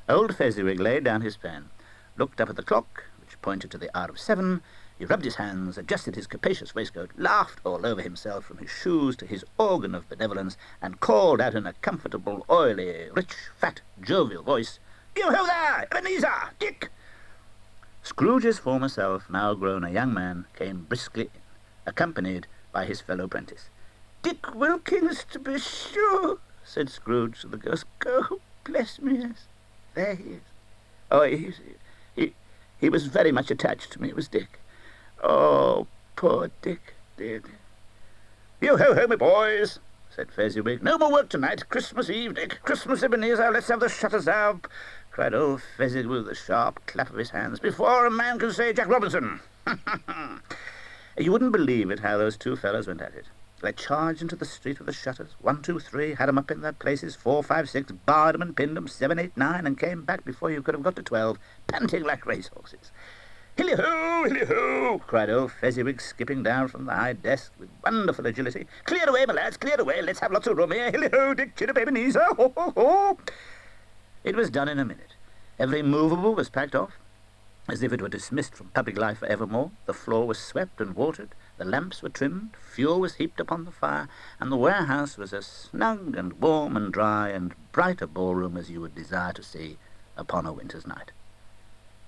Old Fezziwig laid down his pen, looked up at the clock, which pointed to the hour of 7. He rubbed his hands, adjusted his capacious waistcoat, laughed all over himself from his shoes to his organ of benevolence, and called out in a comfortable, oily, rich, fat, jovial voice, "You ho there, Ebenezer! Dick!" Scrooge's former self, now grown a young man, came briskly in, accompanied by his fellow apprentice. "Dick Wilkins, to be sure," said Scrooge to the ghost. "Go, bless me, yes. There he is. Oh, he was very much attached to me, was Dick. Oh, poor Dick, dear. "You ho, my boys," said Fezziwig. "No more work tonight. Christmas Eve, Dick. Christmas, Ebenezer. Let's have the shutters up," cried old Fezziwig with a sharp clap of his hands, "before a man can say Jack Robinson." You wouldn't believe it how those two fellows went at it. They charged into the street with the shutters. 1, 2, 3, had 'em up in their places. 4, 5, 6, barred 'em and pinned 'em. 7, 8, 9, and came back before you could have got to 12, panting like racehorses. "Hilly-ho, hilly-ho!" cried old Fezziwig, skipping down from the high desk with wonderful agility. "Clear away, my lads, clear away. Let's have lots of room here. Hilly-ho, Dick, Chirrup, Ebenezer. Ho, ho, ho!" It was done in a minute. Every movable was packed off, as if it were dismissed from public life for evermore. The floor was swept and watered, the lamps were trimmed, fuel was heaped upon the fire, and the warehouse was as snug and warm and dry and bright a ballroom as you would desire to see upon a winter's night.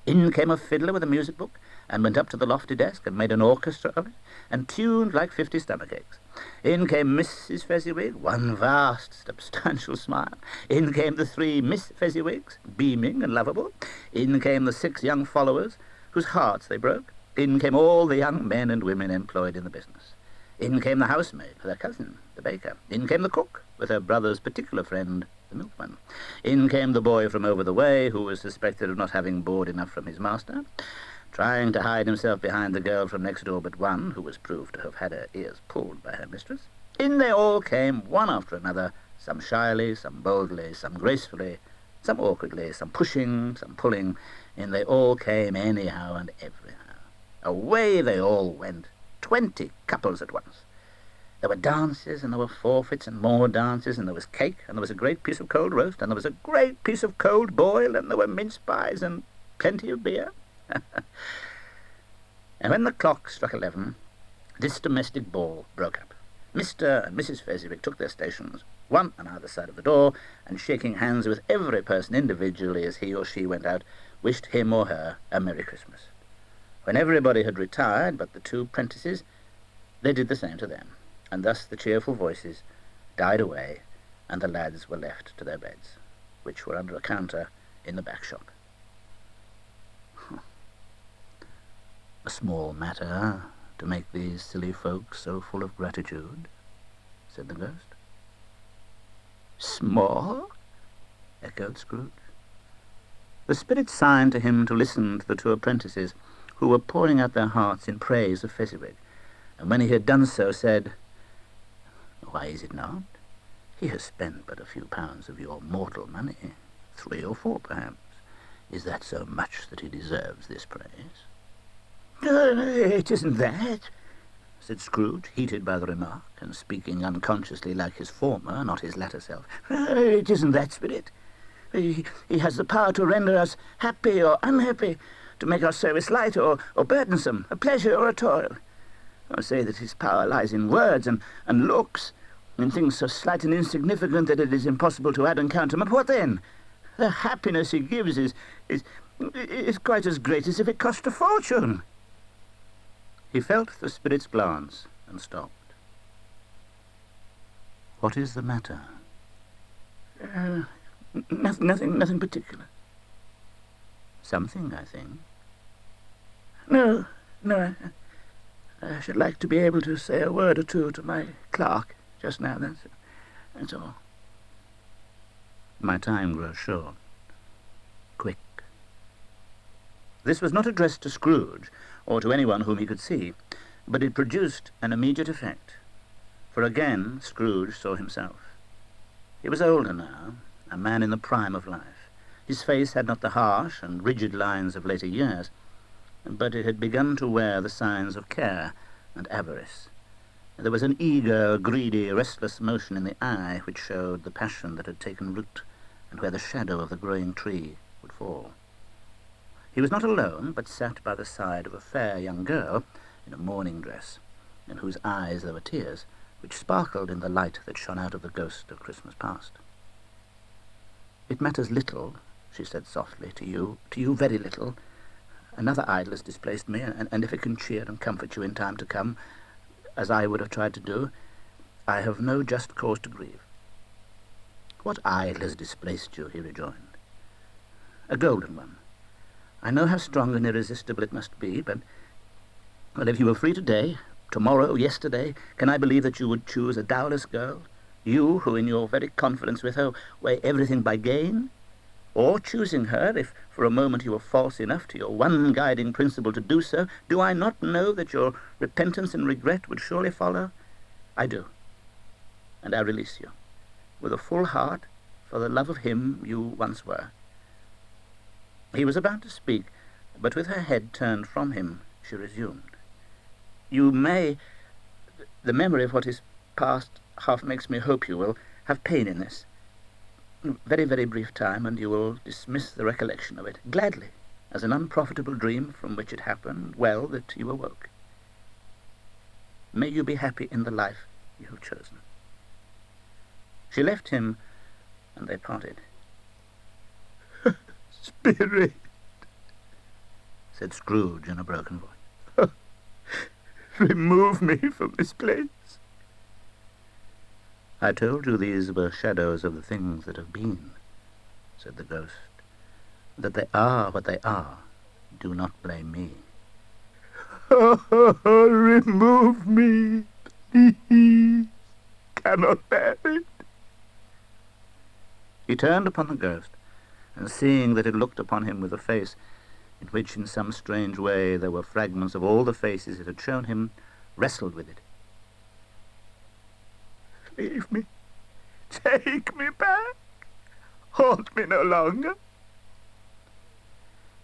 In came a fiddler with a music book, and went up to the lofty desk, and made an orchestra of it, and tuned like 50 stomachaches. In came Mrs. Fezziwig, one vast substantial smile. In came the 3 Miss Fezziwigs, beaming and lovable. In came the 6 young followers, whose hearts they broke. In came all the young men and women employed in the business. In came the housemaid with her cousin, the baker. In came the cook with her brother's particular friend, the milkman. In came the boy from over the way, who was suspected of not having board enough from his master. trying to hide himself behind the girl from next door but one, who was proved to have had her ears pulled by her mistress. In they all came, one after another, some shyly, some boldly, some gracefully, some awkwardly, some pushing, some pulling. In they all came anyhow and everyhow. Away they all went, 20 couples at once. There were dances, and there were forfeits, and more dances, and there was cake, and there was a great piece of cold roast, and there was a great piece of cold boil, and there were mince pies, and plenty of beer. And when the clock struck 11, this domestic ball broke up. Mr. and Mrs. Fezziwig took their stations, one on either side of the door, and shaking hands with every person individually as he or she went out, wished him or her a Merry Christmas. When everybody had retired but the 2 prentices, they did the same to them, and thus the cheerful voices died away, and the lads were left to their beds, which were under a counter in the back shop. A small matter to make these silly folks so full of gratitude, said the ghost. Small? Echoed Scrooge. The spirit signed to him to listen to the 2 apprentices, who were pouring out their hearts in praise of Fezziwig, and when he had done so, said, Why is it not? He has spent but a few pounds of your mortal money, 3 or 4 perhaps. Is that so much that he deserves this praise? It isn't that, said Scrooge, heated by the remark, and speaking unconsciously like his former, not his latter self. It isn't that, Spirit. He has the power to render us happy or unhappy, to make our service light or burdensome, a pleasure or a toil. I say that his power lies in words and looks, in things so slight and insignificant that it is impossible to add and count them. But what then? The happiness he gives is quite as great as if it cost a fortune. He felt the spirit's glance and stopped. What is the matter? Nothing particular. Something, I think. No, I should like to be able to say a word or two to my clerk just now, that's all. My time grows short. Quick. This was not addressed to Scrooge, or to anyone whom he could see, but it produced an immediate effect, for again Scrooge saw himself. He was older now, a man in the prime of life. His face had not the harsh and rigid lines of later years, but it had begun to wear the signs of care and avarice. There was an eager, greedy, restless motion in the eye which showed the passion that had taken root, and where the shadow of the growing tree would fall. He was not alone, but sat by the side of a fair young girl in a mourning dress, in whose eyes there were tears, which sparkled in the light that shone out of the ghost of Christmas past. It matters little, she said softly, to you very little. Another idol has displaced me, and if it can cheer and comfort you in time to come, as I would have tried to do, I have no just cause to grieve. What idol has displaced you? He rejoined. A golden one. I know how strong and irresistible it must be, but if you were free today, tomorrow, yesterday, can I believe that you would choose a dowerless girl? You, who in your very confidence with her weigh everything by gain? Or, choosing her, if for a moment you were false enough to your one guiding principle to do so, do I not know that your repentance and regret would surely follow? I do, and I release you, with a full heart, for the love of him you once were. He was about to speak, but with her head turned from him, she resumed. You may, the memory of what is past half makes me hope you will have pain in this. Very, very brief time, and you will dismiss the recollection of it, gladly, as an unprofitable dream from which it happened well that you awoke. May you be happy in the life you have chosen. She left him, and they parted. Spirit, said Scrooge in a broken voice, remove me from this place. I told you these were shadows of the things that have been, said the ghost. That they are what they are. Do not blame me. Remove me, please. Cannot bear it. He turned upon the ghost, and seeing that it looked upon him with a face in which in some strange way there were fragments of all the faces it had shown him, wrestled with it. Leave me. Take me back. Haunt me no longer.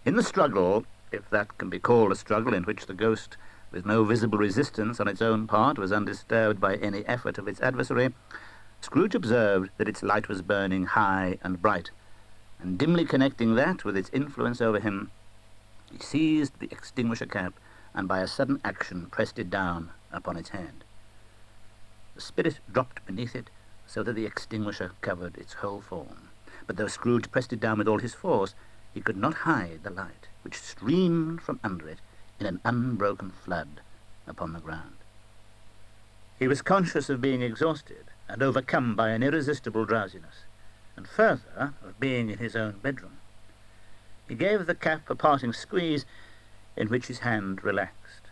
In the struggle, if that can be called a struggle in which the ghost, with no visible resistance on its own part, was undisturbed by any effort of its adversary, Scrooge observed that its light was burning high and bright, and dimly connecting that with its influence over him, he seized the extinguisher cap and by a sudden action pressed it down upon its hand. The spirit dropped beneath it so that the extinguisher covered its whole form. But though Scrooge pressed it down with all his force, he could not hide the light, which streamed from under it in an unbroken flood upon the ground. He was conscious of being exhausted and overcome by an irresistible drowsiness, and further, of being in his own bedroom. He gave the cap a parting squeeze, in which his hand relaxed,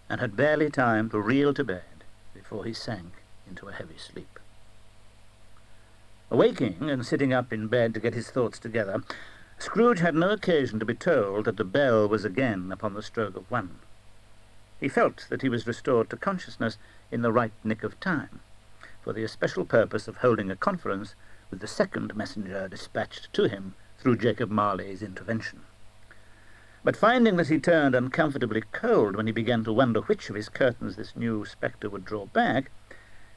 and had barely time to reel to bed before he sank into a heavy sleep. Awaking and sitting up in bed to get his thoughts together, Scrooge had no occasion to be told that the bell was again upon the stroke of 1. He felt that he was restored to consciousness in the right nick of time, for the especial purpose of holding a conference with the second messenger dispatched to him through Jacob Marley's intervention. But finding that he turned uncomfortably cold when he began to wonder which of his curtains this new spectre would draw back,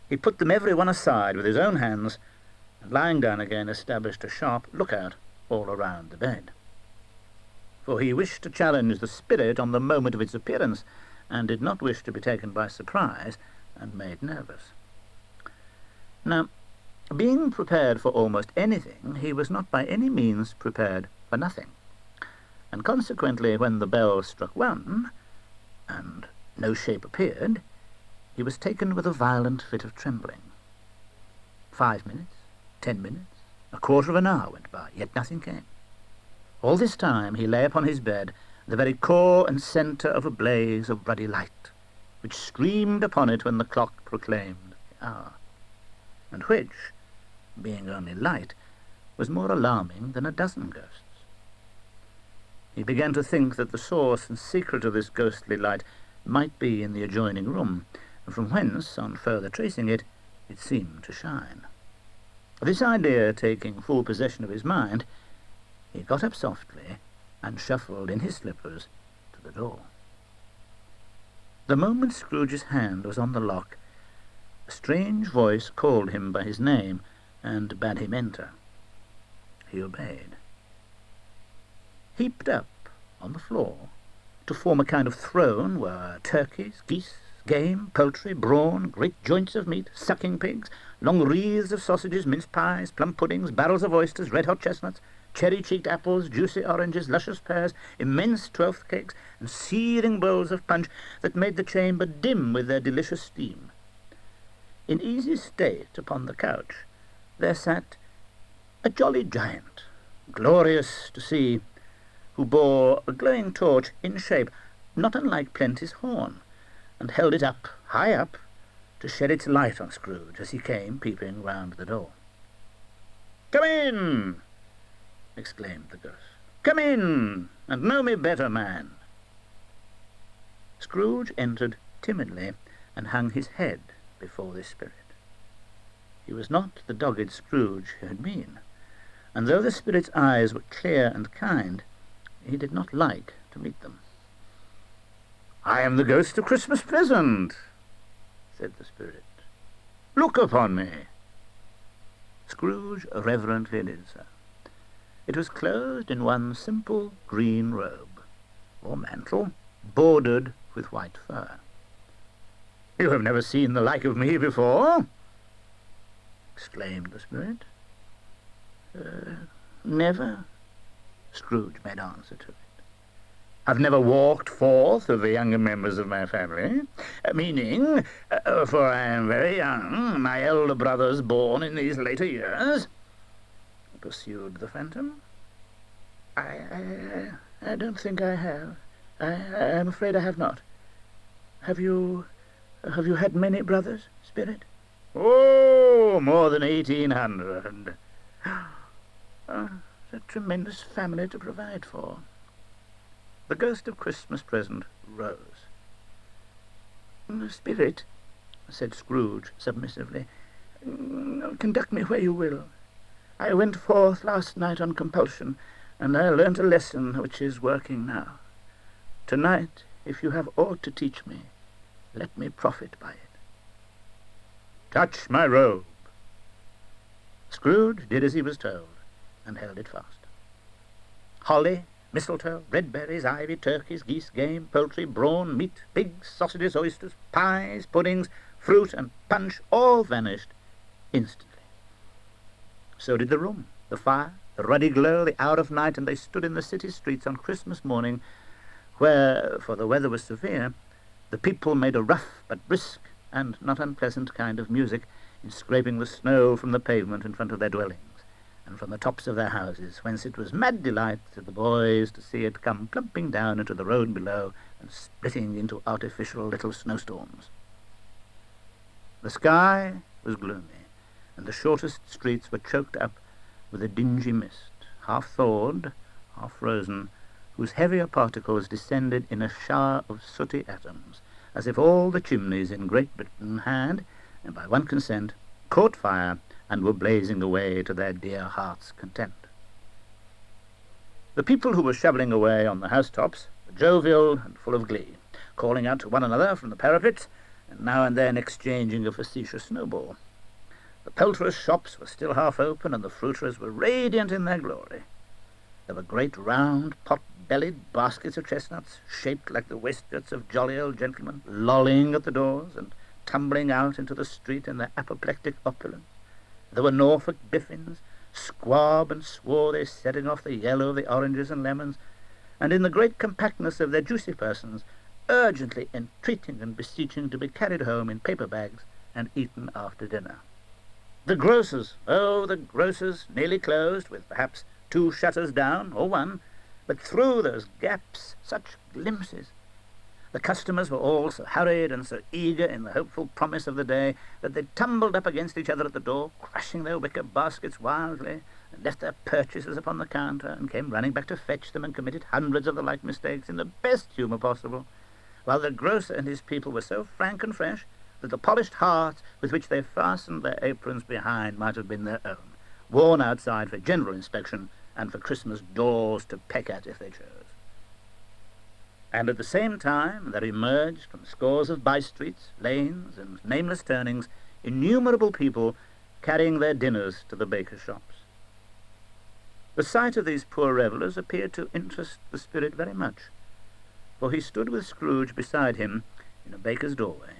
he put them every one aside with his own hands, and lying down again established a sharp lookout all around the bed. For he wished to challenge the spirit on the moment of its appearance, and did not wish to be taken by surprise and made nervous. Now, being prepared for almost anything, he was not by any means prepared for nothing, and consequently when the bell struck 1, and no shape appeared, he was taken with a violent fit of trembling. 5 minutes, 10 minutes, a quarter of an hour went by, yet nothing came. All this time he lay upon his bed, the very core and centre of a blaze of ruddy light, which streamed upon it when the clock proclaimed the hour, and which, being only light, was more alarming than a dozen ghosts. He began to think that the source and secret of this ghostly light might be in the adjoining room, from whence, on further tracing it, it seemed to shine. This idea taking full possession of his mind, he got up softly and shuffled in his slippers to the door. The moment Scrooge's hand was on the lock, a strange voice called him by his name and bade him enter. He obeyed. Heaped up on the floor, to form a kind of throne, were turkeys, geese, game, poultry, brawn, great joints of meat, sucking pigs, long wreaths of sausages, mince pies, plum puddings, barrels of oysters, red-hot chestnuts, cherry-cheeked apples, juicy oranges, luscious pears, immense twelfth cakes, and seething bowls of punch that made the chamber dim with their delicious steam. In easy state upon the couch there sat a jolly giant, glorious to see, who bore a glowing torch in shape not unlike Plenty's horn, and held it up, high up, to shed its light on Scrooge as he came peeping round the door. "Come in!" exclaimed the ghost. "Come in, and know me better, man." Scrooge entered timidly, and hung his head before this spirit. He was not the dogged Scrooge he had been, and though the spirit's eyes were clear and kind, he did not like to meet them. "I am the ghost of Christmas present," said the spirit. "Look upon me." Scrooge reverently did so. It was clothed in one simple green robe, or mantle, bordered with white fur. "You have never seen the like of me before?" exclaimed the spirit. "Never," Scrooge made answer to it. "I've never walked forth of the younger members of my family, meaning, for I am very young, my elder brothers born in these later years," pursued the phantom. I don't think I have. I'm afraid I have not. Have you had many brothers, spirit?" "Oh, more than 1,800. It's a tremendous family to provide for." The ghost of Christmas present rose. "Spirit," said Scrooge submissively, "conduct me where you will. I went forth last night on compulsion, and I learnt a lesson which is working now. Tonight, if you have aught to teach me, let me profit by it." "Touch my robe." Scrooge did as he was told, and held it fast. Holly, mistletoe, red berries, ivy, turkeys, geese, game, poultry, brawn, meat, pigs, sausages, oysters, pies, puddings, fruit, and punch all vanished instantly. So did the room, the fire, the ruddy glow, the hour of night, and they stood in the city streets on Christmas morning, where, for the weather was severe, the people made a rough but brisk and not unpleasant kind of music in scraping the snow from the pavement in front of their dwellings, and from the tops of their houses, whence it was mad delight to the boys to see it come plumping down into the road below and splitting into artificial little snowstorms. The sky was gloomy, and the shortest streets were choked up with a dingy mist, half thawed, half frozen, whose heavier particles descended in a shower of sooty atoms, as if all the chimneys in Great Britain had, and by one consent, caught fire and were blazing away to their dear hearts' content. The people who were shovelling away on the housetops were jovial and full of glee, calling out to one another from the parapets, and now and then exchanging a facetious snowball. The poulterers' shops were still half open, and the fruiterers were radiant in their glory. There were great round, pot-bellied baskets of chestnuts, shaped like the waistcoats of jolly old gentlemen, lolling at the doors and tumbling out into the street in their apoplectic opulence. There were Norfolk biffins, squab and swarthy, setting off the yellow of the oranges and lemons, and in the great compactness of their juicy persons, urgently entreating and beseeching to be carried home in paper bags and eaten after dinner. The grocers, oh, the grocers, nearly closed, with perhaps 2 shutters down, or 1, but through those gaps such glimpses. The customers were all so hurried and so eager in the hopeful promise of the day that they tumbled up against each other at the door, crushing their wicker baskets wildly, and left their purchases upon the counter, and came running back to fetch them, and committed hundreds of the like mistakes in the best humour possible, while the grocer and his people were so frank and fresh that the polished hearts with which they fastened their aprons behind might have been their own, worn outside for general inspection and for Christmas doors to peck at if they chose. And at the same time there emerged from scores of by-streets, lanes, and nameless turnings innumerable people carrying their dinners to the bakers' shops. The sight of these poor revellers appeared to interest the spirit very much, for he stood with Scrooge beside him in a baker's doorway,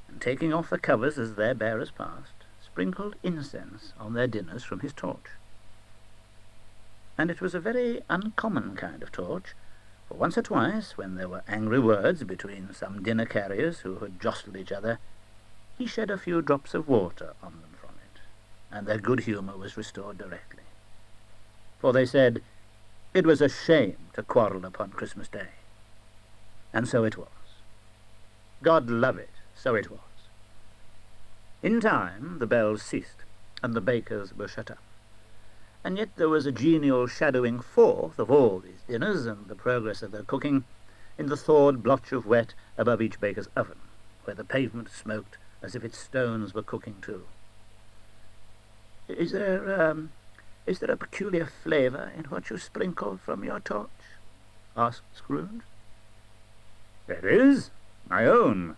and taking off the covers as their bearers passed, sprinkled incense on their dinners from his torch. And it was a very uncommon kind of torch, for once or twice, when there were angry words between some dinner carriers who had jostled each other, he shed a few drops of water on them from it, and their good humour was restored directly. For they said, it was a shame to quarrel upon Christmas Day. And so it was. God love it, so it was. In time the bells ceased, and the bakers were shut up. And yet there was a genial shadowing forth of all these dinners and the progress of their cooking in the thawed blotch of wet above each baker's oven, where the pavement smoked as if its stones were cooking too. Is there a peculiar flavour in what you sprinkle from your torch?" asked Scrooge. "There is, my own."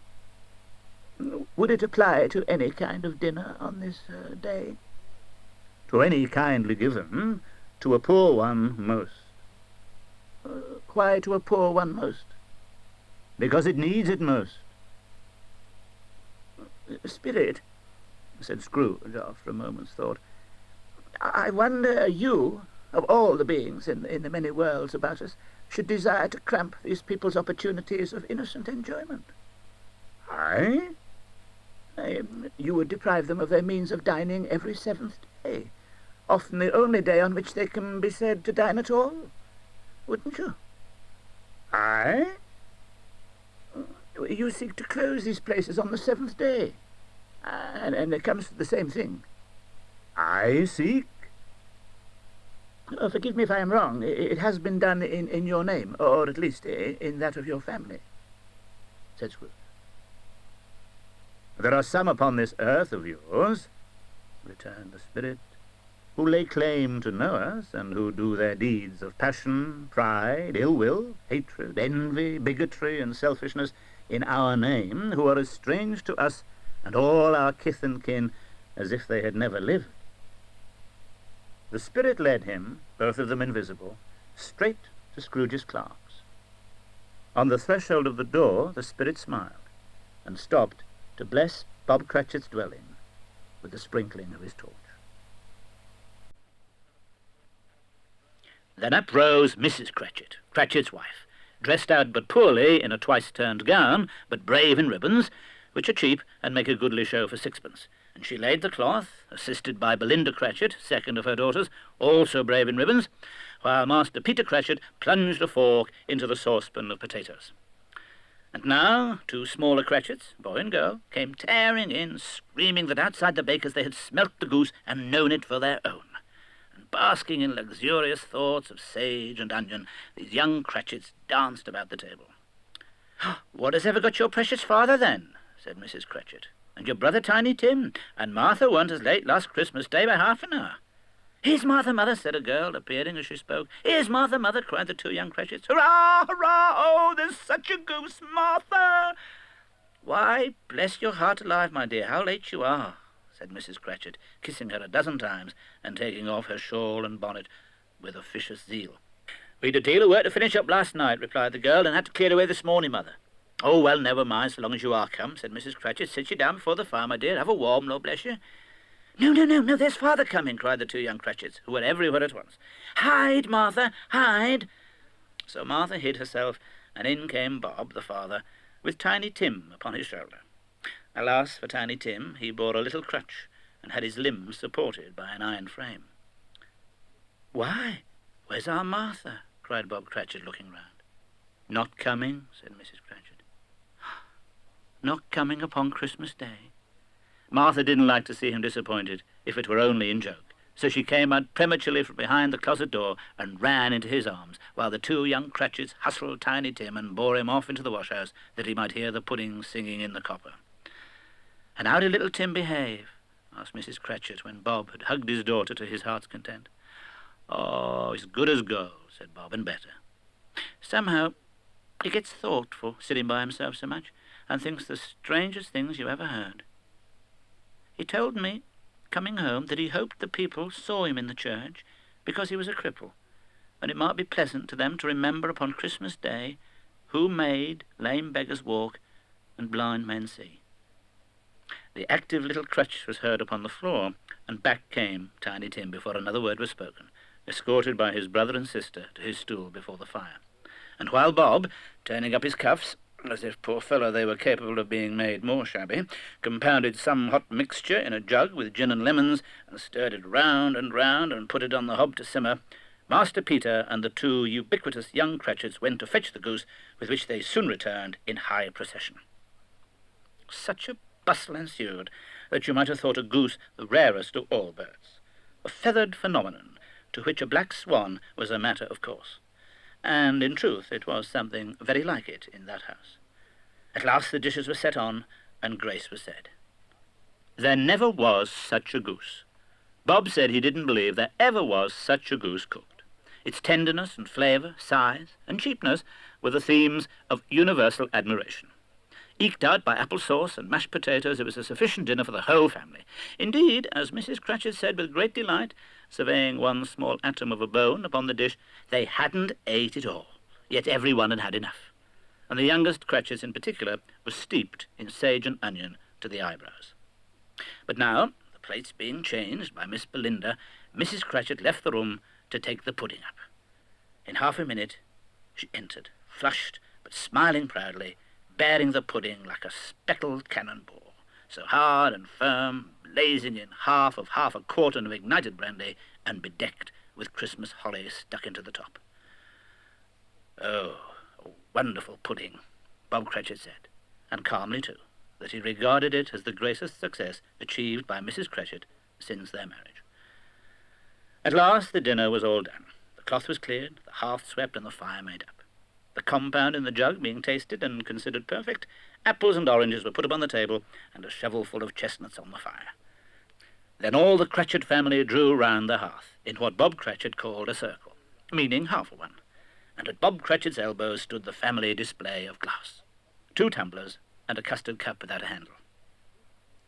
"Would it apply to any kind of dinner on this day?" "To any kindly given, to a poor one most." "Why to a poor one most?" "Because it needs it most." "Spirit," said Scrooge after a moment's thought, "I wonder you, of all the beings in the many worlds about us, should desire to cramp these people's opportunities of innocent enjoyment." "I?" "You would deprive them of their means of dining every 7th day, often the only day on which they can be said to dine at all, wouldn't you?" "I?" "You seek to close these places on the 7th day, and it comes to the same thing." "I seek?" Oh, forgive me if I am wrong. It has been done in your name, or at least in that of your family, said Scrooge. There are some upon this earth of yours, returned the spirit, who lay claim to know us, and who do their deeds of passion, pride, ill will, hatred, envy, bigotry, and selfishness in our name, who are as strange to us and all our kith and kin as if they had never lived. The spirit led him, both of them invisible, straight to Scrooge's clerks. On the threshold of the door the spirit smiled, and stopped to bless Bob Cratchit's dwelling with the sprinkling of his torch. Then up rose Mrs. Cratchit, Cratchit's wife, dressed out but poorly in a twice-turned gown, but brave in ribbons, which are cheap and make a goodly show for sixpence. And she laid the cloth, assisted by Belinda Cratchit, second of her daughters, also brave in ribbons, while Master Peter Cratchit plunged a fork into the saucepan of potatoes. And now two smaller Cratchits, boy and girl, came tearing in, screaming that outside the baker's they had smelt the goose and known it for their own. And basking in luxurious thoughts of sage and onion, these young Cratchits danced about the table. "What has ever got your precious father, then?" said Mrs. Cratchit. "And your brother Tiny Tim? And Martha weren't as late last Christmas Day by half an hour." "Here's Martha, mother," said a girl, appearing as she spoke. "Here's Martha, mother," cried the two young Cratchits. "Hurrah, hurrah! Oh, there's such a goose, Martha!" "Why, bless your heart alive, my dear, how late you are," said Mrs. Cratchit, kissing her a dozen times and taking off her shawl and bonnet with officious zeal. "We'd a deal of work to finish up last night," replied the girl, "and had to clear away this morning, mother." "Oh, well, never mind, so long as you are come," said Mrs. Cratchit. "Sit you down before the fire, my dear. Have a warm, Lord bless you." No, there's father coming," cried the two young Cratchits, who were everywhere at once. "Hide, Martha, hide!" So Martha hid herself, and in came Bob, the father, with Tiny Tim upon his shoulder. Alas for Tiny Tim, he bore a little crutch, and had his limbs supported by an iron frame. "Why, where's our Martha?" cried Bob Cratchit, looking round. "Not coming," said Mrs. Cratchit. "Not coming upon Christmas Day?" Martha didn't like to see him disappointed, if it were only in joke, so she came out prematurely from behind the closet door and ran into his arms, while the two young Cratchits hustled Tiny Tim and bore him off into the wash-house, that he might hear the pudding singing in the copper. "And how did little Tim behave?" asked Mrs. Cratchit, when Bob had hugged his daughter to his heart's content. "Oh, as good as gold," said Bob, "and better. Somehow he gets thoughtful, sitting by himself so much, and thinks the strangest things you ever heard. He told me, coming home, that he hoped the people saw him in the church, because he was a cripple, and it might be pleasant to them to remember upon Christmas Day who made lame beggars walk and blind men see." The active little Cratchit was heard upon the floor, and back came Tiny Tim before another word was spoken, escorted by his brother and sister to his stool before the fire. And while Bob, turning up his cuffs, as if, poor fellow, they were capable of being made more shabby, compounded some hot mixture in a jug with gin and lemons, and stirred it round and put it on the hob to simmer, Master Peter and the two ubiquitous young Cratchits went to fetch the goose, with which they soon returned in high procession. Such a bustle ensued that you might have thought a goose the rarest of all birds, a feathered phenomenon, to which a black swan was a matter of course. And in truth it was something very like it in that house. At last the dishes were set on, and grace was said. There never was such a goose. Bob said he didn't believe there ever was such a goose cooked. Its tenderness and flavour, size and cheapness were the themes of universal admiration. Eked out by apple sauce and mashed potatoes, it was a sufficient dinner for the whole family. Indeed, as Mrs. Cratchit said with great delight, surveying one small atom of a bone upon the dish, they hadn't ate it all, yet every one had had enough. And the youngest Cratchit in particular was steeped in sage and onion to the eyebrows. But now, the plates being changed by Miss Belinda, Mrs. Cratchit left the room to take the pudding up. In half a minute she entered, flushed but smiling proudly, bearing the pudding like a speckled cannonball, so hard and firm, blazing in half a quartern of ignited brandy, and bedecked with Christmas holly stuck into the top. "Oh, a wonderful pudding," Bob Cratchit said, and calmly too, that he regarded it as the greatest success achieved by Mrs. Cratchit since their marriage. At last the dinner was all done. The cloth was cleared, the hearth swept, and the fire made up. The compound in the jug being tasted and considered perfect, apples and oranges were put upon the table, and a shovelful of chestnuts on the fire. Then all the Cratchit family drew round the hearth, in what Bob Cratchit called a circle, meaning half a one, and at Bob Cratchit's elbows stood the family display of glass, 2 tumblers and a custard cup without a handle.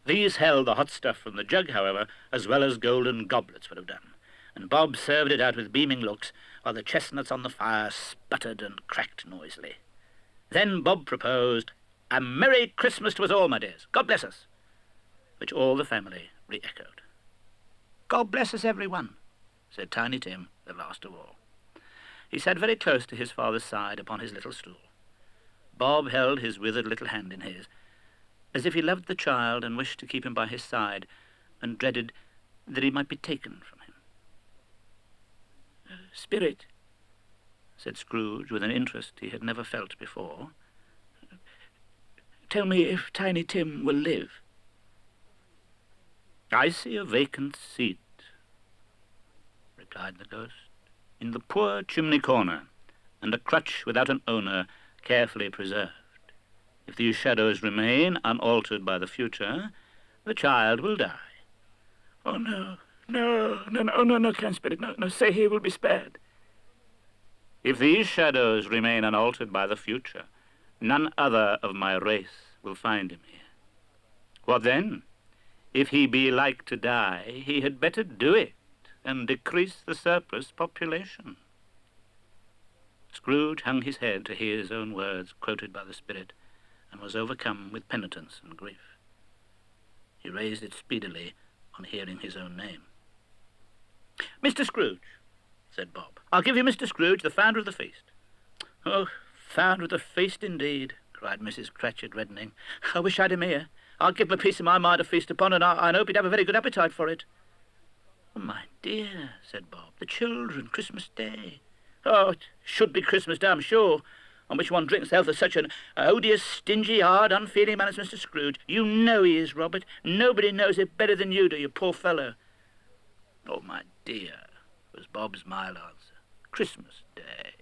These held the hot stuff from the jug, however, as well as golden goblets would have done, and Bob served it out with beaming looks, while the chestnuts on the fire sputtered and cracked noisily. Then Bob proposed, "A Merry Christmas to us all, my dears. God bless us," which all the family re-echoed. "God bless us, everyone," said Tiny Tim, the last of all. He sat very close to his father's side upon his little stool. Bob held his withered little hand in his, as if he loved the child and wished to keep him by his side, and dreaded that he might be taken from him. "Spirit," said Scrooge, with an interest he had never felt before, "tell me if Tiny Tim will live." "I see a vacant seat," replied the ghost, "in the poor chimney corner, and a crutch without an owner carefully preserved. If these shadows remain unaltered by the future, the child will die." "Oh, no, kind spirit, no, say he will be spared." "If these shadows remain unaltered by the future, none other of my race will find him here. What then? If he be like to die, he had better do it, and decrease the surplus population." Scrooge hung his head to hear his own words quoted by the spirit, and was overcome with penitence and grief. He raised it speedily on hearing his own name. "Mr. Scrooge," said Bob. "I'll give you Mr. Scrooge, the founder of the feast." "Oh, founder of the feast, indeed," cried Mrs. Cratchit, reddening. "I wish I'd him here. I'll give him a piece of my mind to feast upon, and I hope he'd have a very good appetite for it." "Oh, my dear," said Bob, "the children, Christmas Day." "Oh, it should be Christmas Day, I'm sure, on which one drinks the health of such an odious, stingy, hard, unfeeling man as Mr. Scrooge. You know he is, Robert. Nobody knows it better than you do, you poor fellow." "Oh, my dear," was Bob's mild answer, "Christmas Day."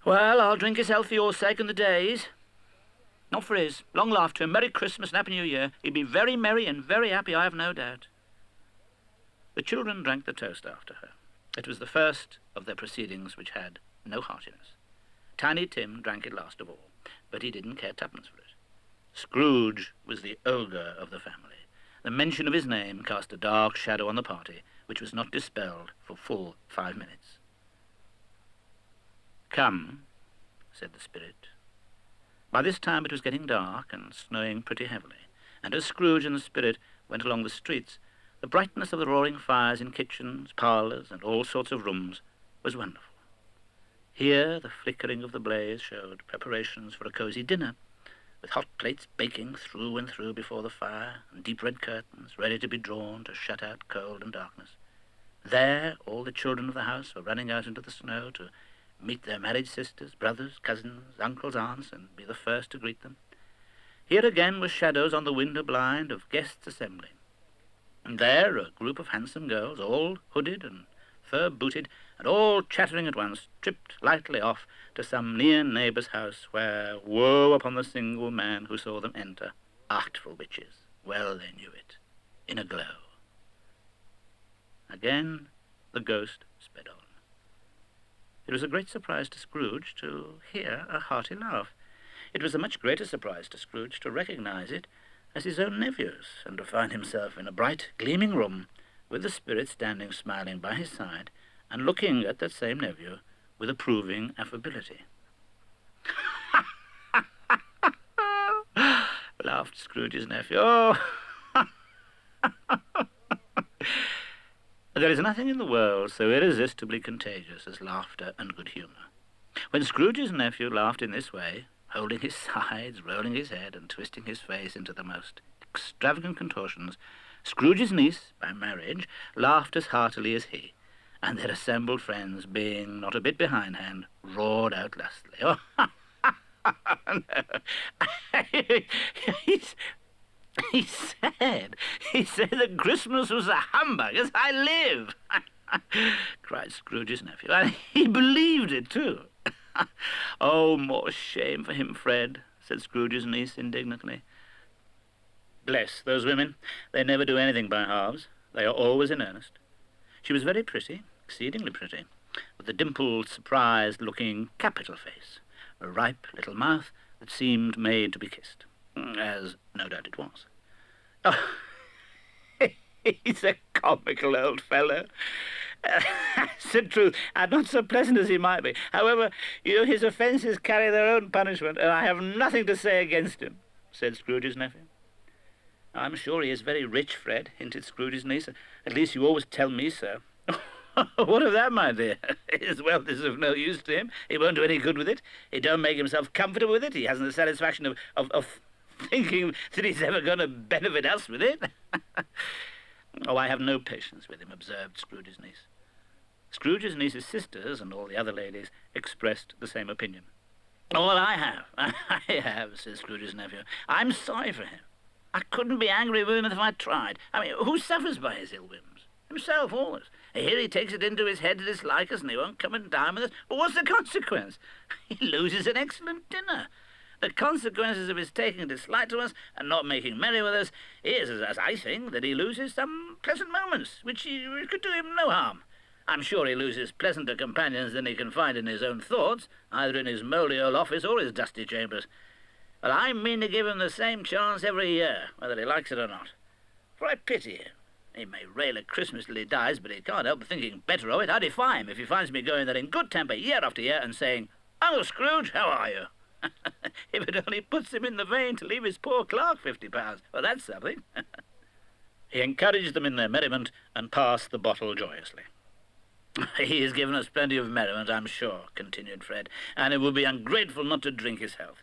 "Well, I'll drink his health for your sake and the day's. Not for his. Long life to him. Merry Christmas and Happy New Year. He'd be very merry and very happy, I have no doubt." The children drank the toast after her. It was the first of their proceedings which had no heartiness. Tiny Tim drank it last of all, but he didn't care twopence for it. Scrooge was the ogre of the family. The mention of his name cast a dark shadow on the party, which was not dispelled for full 5 minutes. "Come," said the spirit. By this time it was getting dark and snowing pretty heavily, and as Scrooge and the spirit went along the streets, the brightness of the roaring fires in kitchens, parlours, and all sorts of rooms was wonderful. Here the flickering of the blaze showed preparations for a cosy dinner, with hot plates baking through and through before the fire, and deep red curtains ready to be drawn to shut out cold and darkness. There all the children of the house were running out into the snow to meet their married sisters, brothers, cousins, uncles, aunts, and be the first to greet them. Here again were shadows on the window blind of guests assembling. And there a group of handsome girls, all hooded and fur-booted, and all chattering at once, tripped lightly off to some near neighbour's house, where woe upon the single man who saw them enter. Artful witches, well they knew it, in a glow. Again the ghost sped on. It was a great surprise to Scrooge to hear a hearty laugh. It was a much greater surprise to Scrooge to recognise it as his own nephew's, and to find himself in a bright, gleaming room, with the spirit standing smiling by his side, and looking at that same nephew with approving affability. Laughed Scrooge's nephew. "Oh, there is nothing in the world so irresistibly contagious as laughter and good humour. When Scrooge's nephew laughed in this way, holding his sides, rolling his head, and twisting his face into the most extravagant contortions, Scrooge's niece, by marriage, laughed as heartily as he, and their assembled friends, being not a bit behindhand, roared out lustily. "Oh, no. He said, that Christmas was a humbug, as I live, cried Scrooge's nephew, and he believed it too. Oh, more shame for him, Fred, said Scrooge's niece indignantly. Bless those women. They never do anything by halves. They are always in earnest. She was very pretty, exceedingly pretty, with a dimpled, surprised-looking capital face, a ripe little mouth that seemed made to be kissed, as no doubt it was. Oh, he's a comical old fellow. Said truth, and not so pleasant as he might be. However, his offences carry their own punishment, and I have nothing to say against him, said Scrooge's nephew. I'm sure he is very rich, Fred, hinted Scrooge's niece. At least you always tell me so. What of that, my dear? His wealth is of no use to him. He won't do any good with it. He don't make himself comfortable with it. He hasn't the satisfaction of thinking that he's ever going to benefit us with it. Oh, I have no patience with him, observed Scrooge's niece. Scrooge's niece's sisters and all the other ladies expressed the same opinion. Oh, well, I have, said Scrooge's nephew. I'm sorry for him. I couldn't be angry with him if I tried. I mean, who suffers by his ill whims? Himself, always. Here he takes it into his head to dislike us, and he won't come and dine with us. But what's the consequence? He loses an excellent dinner. The consequences of his taking a dislike to us and not making merry with us is, as I think, that he loses some pleasant moments, which could do him no harm. I'm sure he loses pleasanter companions than he can find in his own thoughts, either in his mouldy old office or his dusty chambers. But I mean to give him the same chance every year, whether he likes it or not. For I pity him. He may rail at Christmas till he dies, but he can't help thinking better of it. I defy him if he finds me going there in good temper year after year and saying, Uncle Scrooge, how are you? If it only puts him in the vein to leave his poor clerk £50. Well, that's something. He encouraged them in their merriment and passed the bottle joyously. He has given us plenty of merriment, I'm sure, continued Fred, and it would be ungrateful not to drink his health.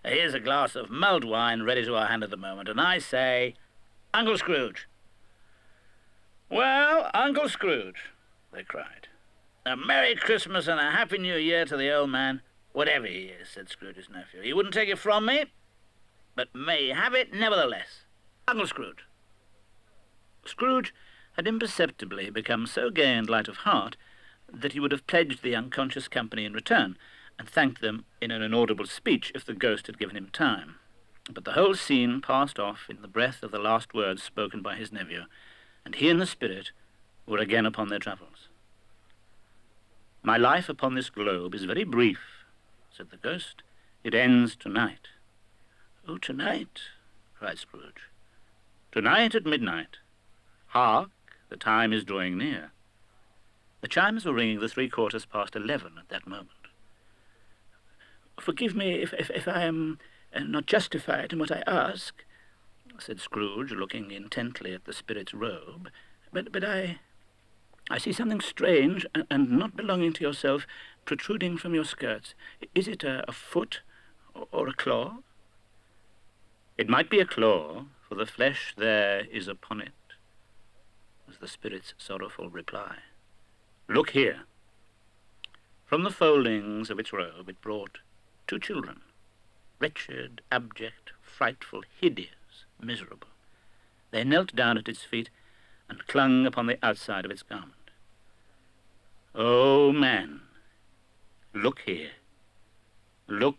Here's a glass of mulled wine ready to our hand at the moment, and I say, Uncle Scrooge. Well, Uncle Scrooge, they cried. A Merry Christmas and a Happy New Year to the old man, whatever he is, said Scrooge's nephew. He wouldn't take it from me, but may have it nevertheless. Uncle Scrooge. Scrooge had imperceptibly become so gay and light of heart that he would have pledged the unconscious company in return, and thanked them in an inaudible speech if the ghost had given him time. But the whole scene passed off in the breath of the last words spoken by his nephew, and he and the spirit were again upon their travels. My life upon this globe is very brief, said the ghost. It ends tonight. Oh, tonight, cried Scrooge. Tonight at midnight. Hark, the time is drawing near. The chimes were ringing the 11:15 at that moment. Forgive me if I am not justified in what I ask, said Scrooge, looking intently at the spirit's robe, but I see something strange and not belonging to yourself protruding from your skirts. Is it a foot or a claw? It might be a claw, for the flesh there is upon it, was the spirit's sorrowful reply. Look here. From the foldings of its robe it brought 2 children, wretched, abject, frightful, hideous, miserable. They knelt down at its feet and clung upon the outside of its garment. Oh, man, look here. Look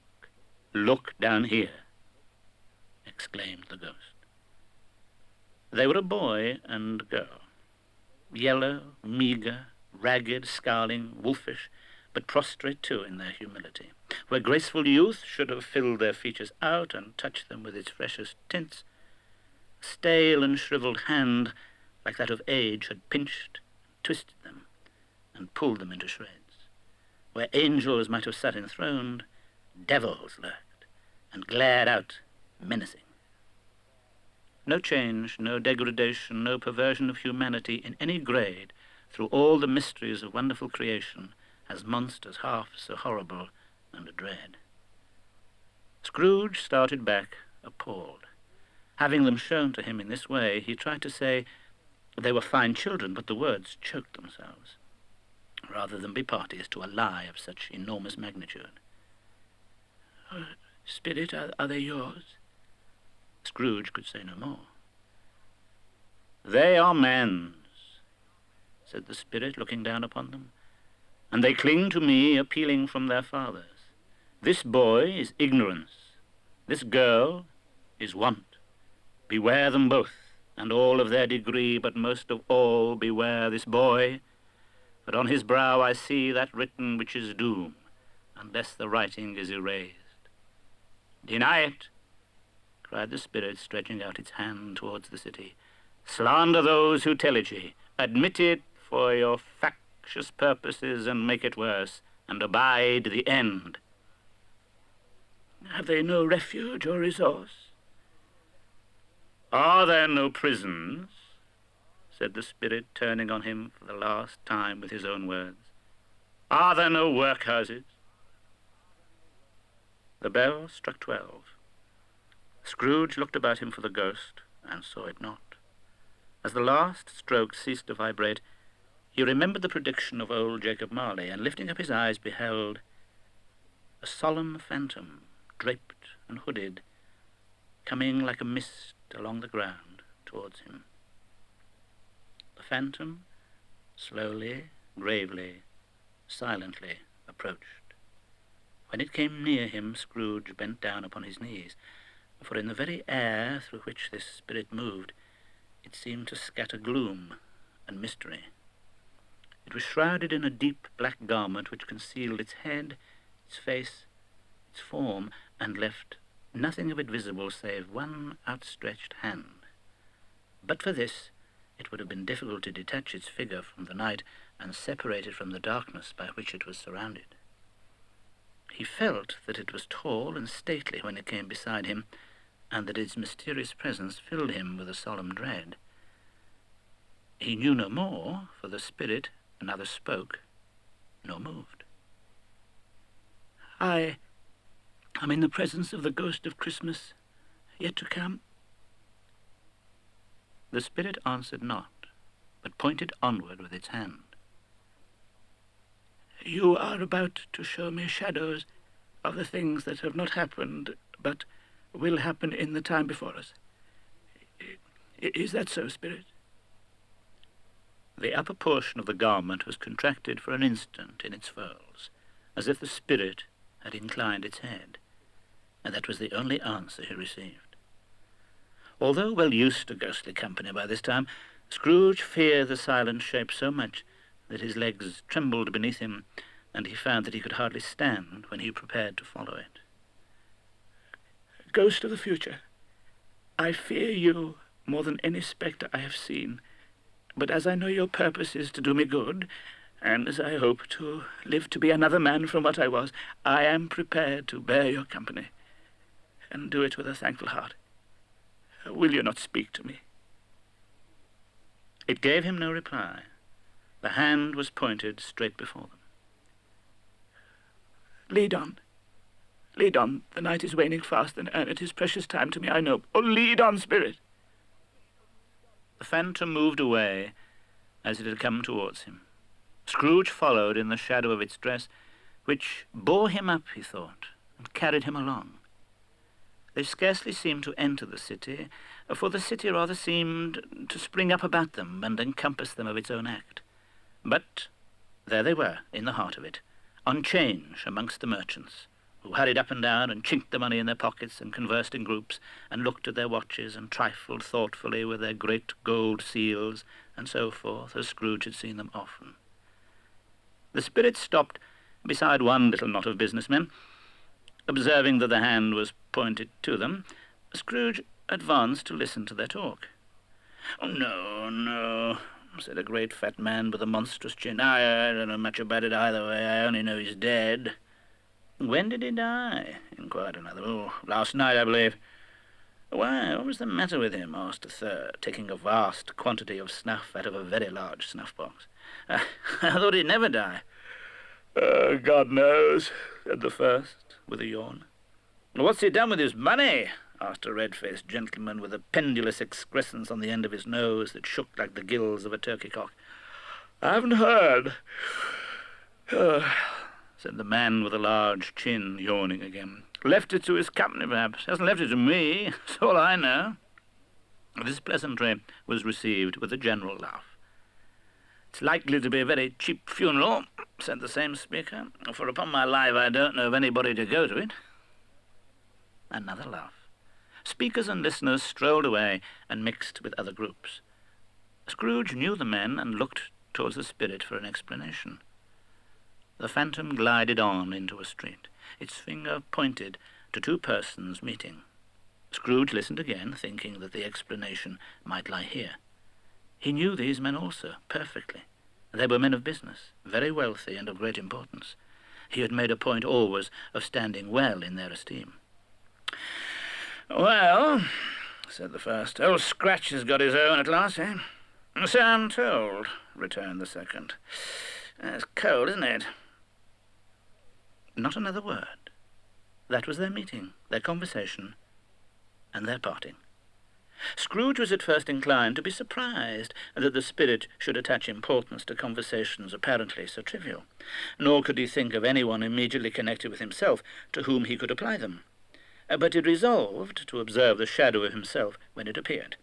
down here, exclaimed the ghost. They were a boy and girl, yellow, meagre, ragged, scowling, wolfish, but prostrate too in their humility. Where graceful youth should have filled their features out and touched them with its freshest tints, a stale and shriveled hand, like that of age, had pinched, twisted them, and pulled them into shreds. Where angels might have sat enthroned, devils lurked, and glared out menacing. No change, no degradation, no perversion of humanity in any grade through all the mysteries of wonderful creation has monsters half so horrible and dread. Scrooge started back, appalled. Having them shown to him in this way, he tried to say they were fine children, but the words choked themselves, rather than be parties to a lie of such enormous magnitude. Spirit, are they yours? Scrooge could say no more. "They are men's," said the spirit, looking down upon them, "and they cling to me, appealing from their fathers. This boy is ignorance, this girl is want. Beware them both, and all of their degree, but most of all beware this boy, for on his brow I see that written which is doom, unless the writing is erased. Deny it," cried the spirit, stretching out its hand towards the city. "Slander those who tell it ye. Admit it for your factious purposes, and make it worse, and abide the end." Have they no refuge or resource? "Are there no prisons?" said the spirit, turning on him for the last time with his own words. "Are there no workhouses?" The bell struck 12. Scrooge looked about him for the ghost, and saw it not. As the last stroke ceased to vibrate, he remembered the prediction of old Jacob Marley, and lifting up his eyes beheld a solemn phantom, draped and hooded, coming like a mist along the ground towards him. The phantom slowly, gravely, silently approached. When it came near him, Scrooge bent down upon his knees, for in the very air through which this spirit moved, it seemed to scatter gloom and mystery. It was shrouded in a deep black garment which concealed its head, its face, its form, and left nothing of it visible save one outstretched hand. But for this, it would have been difficult to detach its figure from the night and separate it from the darkness by which it was surrounded. He felt that it was tall and stately when it came beside him, and that its mysterious presence filled him with a solemn dread. He knew no more, for the spirit neither spoke nor moved. I am in the presence of the ghost of Christmas yet to come. The spirit answered not, but pointed onward with its hand. You are about to show me shadows of the things that have not happened, but will happen in the time before us. Is that so, spirit? The upper portion of the garment was contracted for an instant in its folds, as if the spirit had inclined its head, and that was the only answer he received. Although well used to ghostly company by this time, Scrooge feared the silent shape so much that his legs trembled beneath him, and he found that he could hardly stand when he prepared to follow it. Ghost of the future, I fear you more than any spectre I have seen, but as I know your purpose is to do me good, and as I hope to live to be another man from what I was, I am prepared to bear your company, and do it with a thankful heart. Will you not speak to me? It gave him no reply. The hand was pointed straight before them. Lead on. Lead on. The night is waning fast, and it is precious time to me, I know. Oh, lead on, spirit! The phantom moved away as it had come towards him. Scrooge followed in the shadow of its dress, which bore him up, he thought, and carried him along. They scarcely seemed to enter the city, for the city rather seemed to spring up about them and encompass them of its own act. But there they were, in the heart of it, on 'change amongst the merchants, who hurried up and down and chinked the money in their pockets and conversed in groups and looked at their watches and trifled thoughtfully with their great gold seals and so forth, as Scrooge had seen them often. The spirit stopped beside one little knot of businessmen. Observing that the hand was pointed to them, Scrooge advanced to listen to their talk. "Oh, no," said a great fat man with a monstrous chin. I don't know much about it either way. I only know he's dead." "When did he die?" inquired another. "Oh, last night, I believe." "Why, what was the matter with him?" asked a third, taking a vast quantity of snuff out of a very large snuff-box. I thought he'd never die." "God knows," said the first, with a yawn. "What's he done with his money?" asked a red-faced gentleman with a pendulous excrescence on the end of his nose that shook like the gills of a turkey-cock. "I haven't heard," said the man with a large chin, yawning again. Left it to his company, perhaps. Hasn't left it to me. That's all I know. This pleasantry was received with a general laugh. It's likely to be a very cheap funeral, said the same speaker, for upon my life I don't know of anybody to go to it. Another laugh. Speakers and listeners strolled away and mixed with other groups. Scrooge knew the men and looked towards the spirit for an explanation. The phantom glided on into a street. Its finger pointed to two persons meeting. Scrooge listened again, thinking that the explanation might lie here. He knew these men also, perfectly. They were men of business, very wealthy and of great importance. He had made a point always of standing well in their esteem. "Well," said the first, "old Scratch has got his own at last, eh?" "So I'm told," returned the second. "It's cold, isn't it?" Not another word. That was their meeting, their conversation, and their parting. Scrooge was at first inclined to be surprised that the spirit should attach importance to conversations apparently so trivial, nor could he think of anyone immediately connected with himself to whom he could apply them. But he resolved to observe the shadow of himself when it appeared,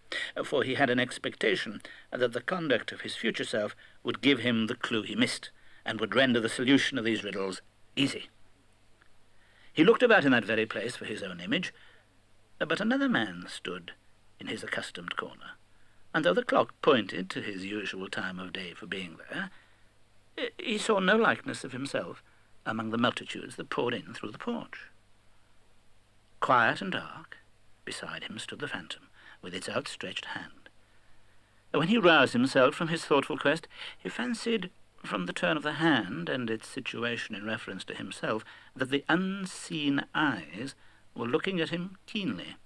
for he had an expectation that the conduct of his future self would give him the clue he missed, and would render the solution of these riddles easy. He looked about in that very place for his own image, but another man stood in his accustomed corner, and though the clock pointed to his usual time of day for being there, he saw no likeness of himself among the multitudes that poured in through the porch. Quiet and dark, beside him stood the phantom, with its outstretched hand. When he roused himself from his thoughtful quest, he fancied, from the turn of the hand and its situation in reference to himself, that the unseen eyes were looking at him keenly.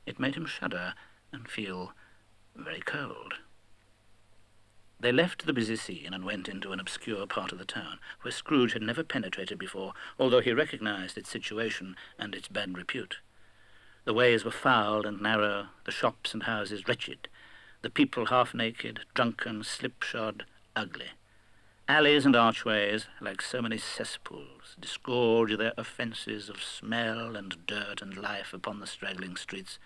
It made him shudder and feel very cold. They left the busy scene and went into an obscure part of the town, where Scrooge had never penetrated before, although he recognized its situation and its bad repute. The ways were foul and narrow, the shops and houses wretched, the people half-naked, drunken, slipshod, ugly. Alleys and archways, like so many cesspools, disgorged their offences of smell and dirt and life upon the straggling streets,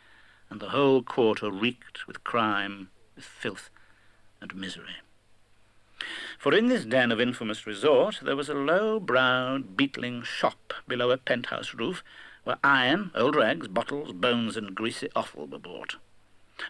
and the whole quarter reeked with crime, with filth, and misery. For in this den of infamous resort there was a low-browed, beetling shop below a penthouse roof, where iron, old rags, bottles, bones, and greasy offal were bought.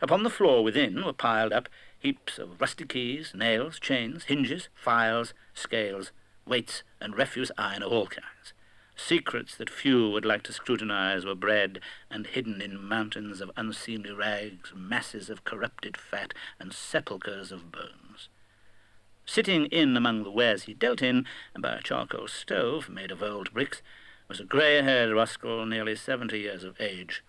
Upon the floor within were piled up heaps of rusty keys, nails, chains, hinges, files, scales, weights, and refuse iron of all kinds. Secrets that few would like to scrutinize were bred and hidden in mountains of unseemly rags, masses of corrupted fat, and sepulchres of bones. Sitting in among the wares he dealt in, by a charcoal stove made of old bricks, was a grey-haired rascal nearly 70 years of age,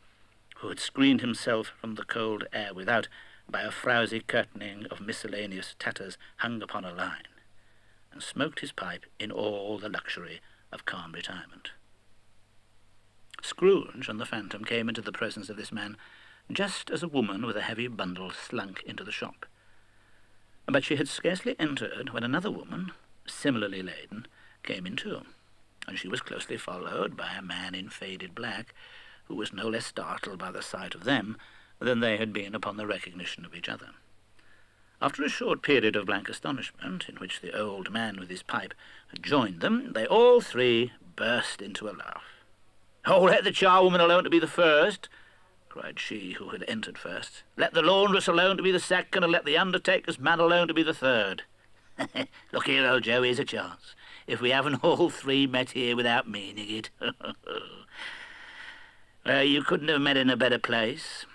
who had screened himself from the cold air without by a frowsy curtaining of miscellaneous tatters hung upon a line, and smoked his pipe in all the luxury of calm retirement. Scrooge and the phantom came into the presence of this man just as a woman with a heavy bundle slunk into the shop. But she had scarcely entered when another woman, similarly laden, came in too, and she was closely followed by a man in faded black, who was no less startled by the sight of them than they had been upon the recognition of each other. After a short period of blank astonishment, in which the old man with his pipe had joined them, they all three burst into a laugh. "Oh, let the charwoman alone to be the first," cried she who had entered first. "Let the laundress alone to be the second, and let the undertaker's man alone to be the third. Look here, old Joe, here's a chance, if we haven't all three met here without meaning it." "You couldn't have met in a better place,"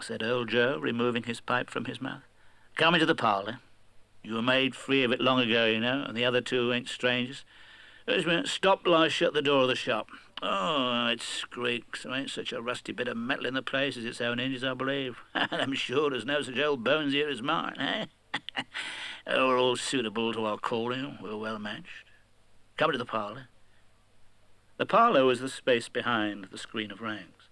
said old Joe, removing his pipe from his mouth. "Come into the parlour. You were made free of it long ago, you know, and the other two ain't strangers. Just a minute, stop till I shut the door of the shop. Oh, it squeaks. There ain't such a rusty bit of metal in the place as its own hinges, I believe. And I'm sure there's no such old bones here as mine, eh? We're all suitable to our calling. We're well matched. Come into the parlour." The parlour was the space behind the screen of rags.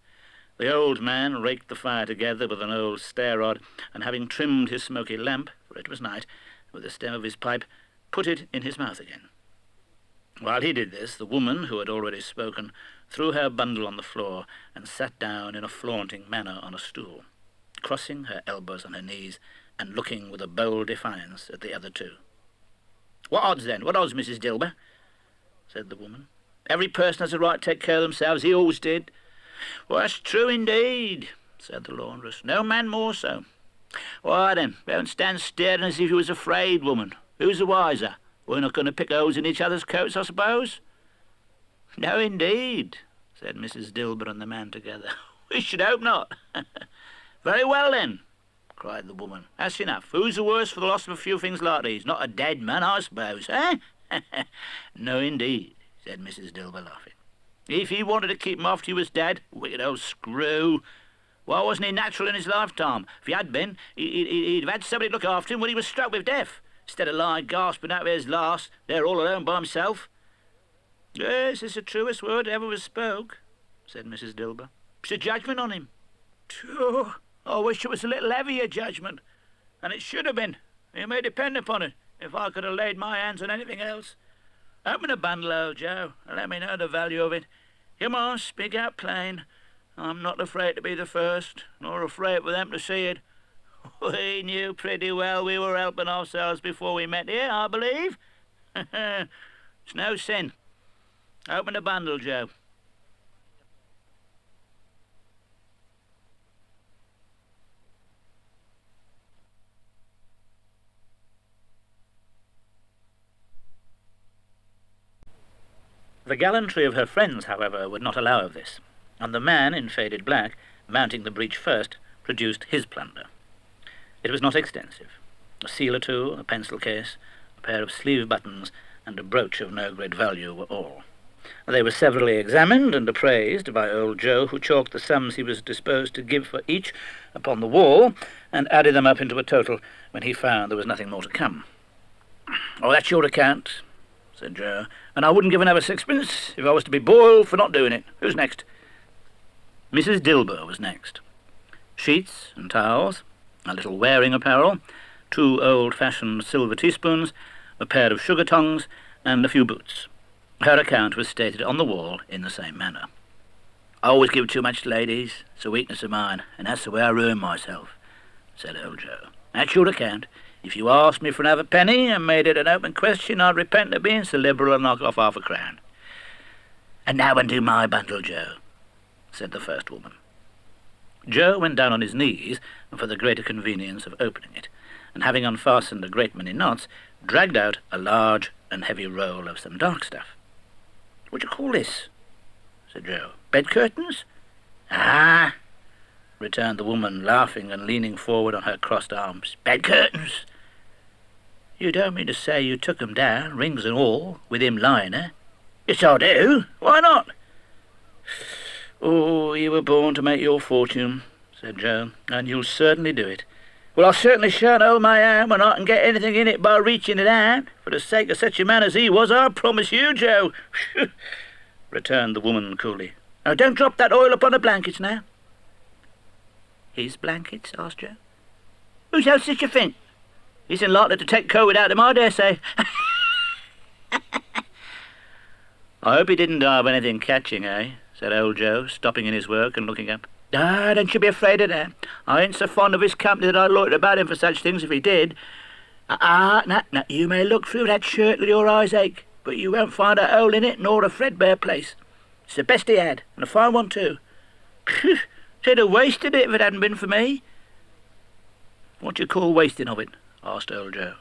The old man raked the fire together with an old stair-rod, and having trimmed his smoky lamp, for it was night, with the stem of his pipe, put it in his mouth again. While he did this, the woman, who had already spoken, threw her bundle on the floor and sat down in a flaunting manner on a stool, crossing her elbows on her knees and looking with a bold defiance at the other two. "What odds, then? What odds, Mrs. Dilber?" said the woman. "Every person has a right to take care of themselves. He always did." "Well, that's true indeed," said the laundress. "No man more so." "Why then, don't stand staring as if you was afraid, woman. Who's the wiser? We're not going to pick holes in each other's coats, I suppose?" "No, indeed," said Mrs. Dilber and the man together. "We should hope not." "Very well, then," cried the woman. "That's enough. Who's the worse for the loss of a few things like these? Not a dead man, I suppose, eh?" "No, indeed," said Mrs. Dilber, laughing. "If he wanted to keep him after he was dead, wicked old screw. Why wasn't he natural in his lifetime? If he had been, he'd have had somebody to look after him when he was struck with death, instead of lying gasping out of his last, there all alone by himself." "Yes, it's the truest word ever was spoke," said Mrs. Dilber. "It's a judgment on him." "Phew, I wish it was a little heavier judgment, and it should have been. You may depend upon it, if I could have laid my hands on anything else. Open the bundle, old Joe, and let me know the value of it. Come on, speak out plain. I'm not afraid to be the first, nor afraid for them to see it. We knew pretty well we were helping ourselves before we met here, I believe. It's no sin. Open the bundle, Joe." The gallantry of her friends, however, would not allow of this, and the man in faded black, mounting the breach first, produced his plunder. It was not extensive. A seal or two, a pencil case, a pair of sleeve buttons, and a brooch of no great value were all. They were severally examined and appraised by old Joe, who chalked the sums he was disposed to give for each upon the wall, and added them up into a total when he found there was nothing more to come. "Oh, that's your account," said Joe, "and I wouldn't give another sixpence if I was to be boiled for not doing it. Who's next?" Mrs. Dilber was next. Sheets and towels, a little wearing apparel, 2 old-fashioned silver teaspoons, a pair of sugar tongs, and a few boots. Her account was stated on the wall in the same manner. "I always give too much to ladies. It's a weakness of mine, and that's the way I ruin myself," said old Joe. "That's your account. If you asked me for another penny and made it an open question, I'd repent of being so liberal and knock off half a crown." "And now undo my bundle, Joe," said the first woman. Joe went down on his knees for the greater convenience of opening it, and having unfastened a great many knots, dragged out a large and heavy roll of some dark stuff. "What do you call this?" said Joe. "Bed curtains?" "Ah," returned the woman, laughing and leaning forward on her crossed arms. "Bed curtains." "You don't mean to say you took 'em down, rings and all, with him lying there?" "Yes, I do. Why not?" "Oh, you were born to make your fortune," said Joe, "and you'll certainly do it." "Well, I certainly shan't hold my hand when I can get anything in it by reaching it out, for the sake of such a man as he was, I promise you, Joe," returned the woman coolly. "Now, don't drop that oil upon the blankets now." "His blankets?" asked Joe. "Whose else did you think? He isn't likely to take COVID out of him, I dare say." "I hope he didn't die of anything catching, eh?" said old Joe, stopping in his work and looking up. "Ah, don't you be afraid of that. I ain't so fond of his company that I'd loiter about him for such things if he did. Now, you may look through that shirt till your eyes ache, but you won't find a hole in it nor a threadbare place. It's the best he had, and a fine one too. Phew, they'd have wasted it if it hadn't been for me." "What do you call wasting of it?" asked old Joe.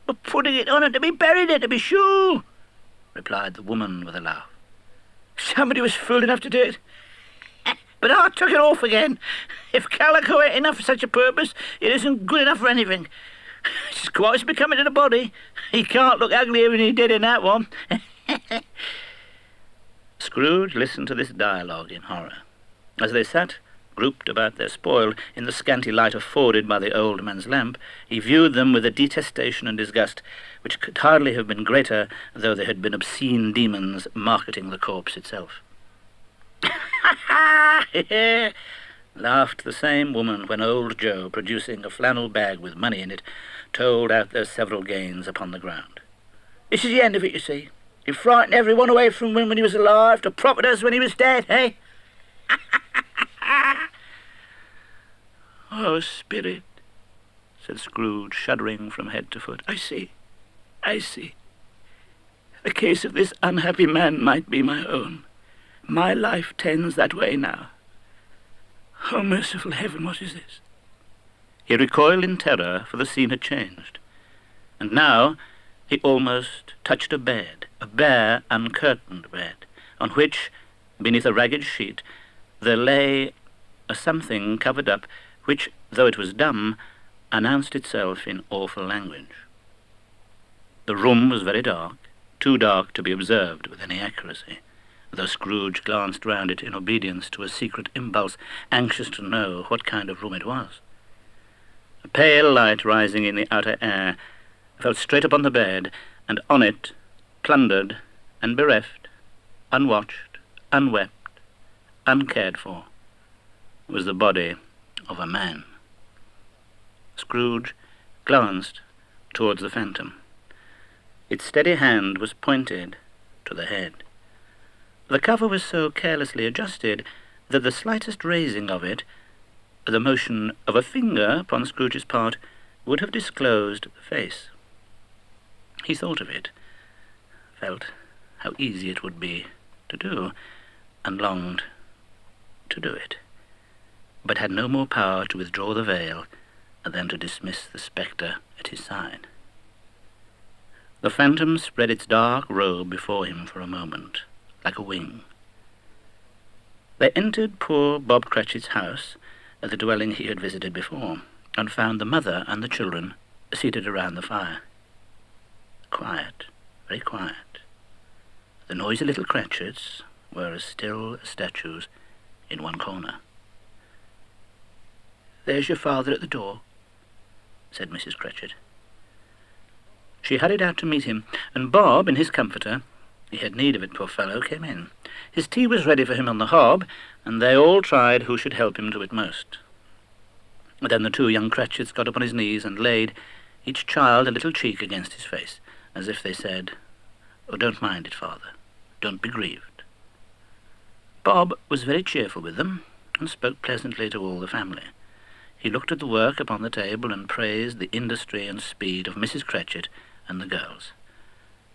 "But putting it on and to be buried in, to be sure," replied the woman with a laugh. "Somebody was fool enough to do it. But I took it off again. If calico ain't enough for such a purpose, it isn't good enough for anything. It's quite as becoming to the body. He can't look uglier than he did in that one." Scrooge listened to this dialogue in horror. As they sat, grouped about their spoil, in the scanty light afforded by the old man's lamp, he viewed them with a detestation and disgust which could hardly have been greater though they had been obscene demons marketing the corpse itself. Laughed the same woman when old Joe, producing a flannel bag with money in it, told out their several gains upon the ground. "This is the end of it, you see. He frightened everyone away from him when he was alive, to profit us when he was dead, eh? Oh, Spirit, said Scrooge, shuddering from head to foot. I see. The case of this unhappy man might be my own. My life tends that way now. Oh, merciful heaven, what is this? He recoiled in terror, for the scene had changed. And now he almost touched a bed, a bare, uncurtained bed, on which, beneath a ragged sheet, there lay a something covered up, which, though it was dumb, announced itself in awful language. The room was very dark, too dark to be observed with any accuracy, though Scrooge glanced round it in obedience to a secret impulse, anxious to know what kind of room it was. A pale light rising in the outer air fell straight upon the bed, and on it, plundered and bereft, unwatched, unwept, uncared for, was the body of a man. Scrooge glanced towards the phantom. Its steady hand was pointed to the head. The cover was so carelessly adjusted that the slightest raising of it, the motion of a finger upon Scrooge's part, would have disclosed the face. He thought of it, felt how easy it would be to do, and longed to do it, but had no more power to withdraw the veil than to dismiss the spectre at his side. The phantom spread its dark robe before him for a moment, like a wing. They entered poor Bob Cratchit's house, at the dwelling he had visited before, and found the mother and the children seated around the fire. Quiet, very quiet. The noisy little Cratchits were as still as statues in one corner. "There's your father at the door," said Mrs. Cratchit. She hurried out to meet him, and Bob, in his comforter, he had need of it, poor fellow, came in. His tea was ready for him on the hob, and they all tried who should help him to it most. Then the two young Cratchits got upon his knees and laid, each child, a little cheek against his face, as if they said, "Oh, don't mind it, father. Don't be grieved." Bob was very cheerful with them, and spoke pleasantly to all the family. He looked at the work upon the table and praised the industry and speed of Mrs. Cratchit and the girls.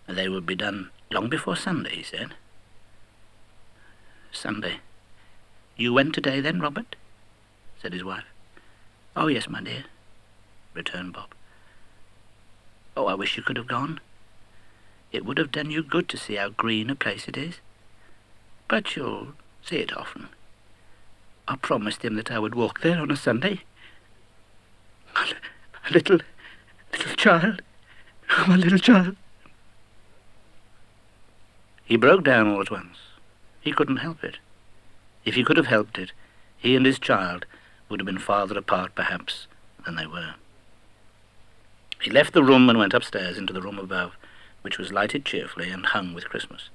They would be done long before Sunday, he said. "Sunday. You went today then, Robert?" said his wife. "Oh, yes, my dear," returned Bob. "Oh, I wish you could have gone. It would have done you good to see how green a place it is. But you'll see it often. I promised him that I would walk there on a Sunday. A little child. Oh, my little child." He broke down all at once. He couldn't help it. If he could have helped it, he and his child would have been farther apart, perhaps, than they were. He left the room and went upstairs into the room above, which was lighted cheerfully and hung with Christmas.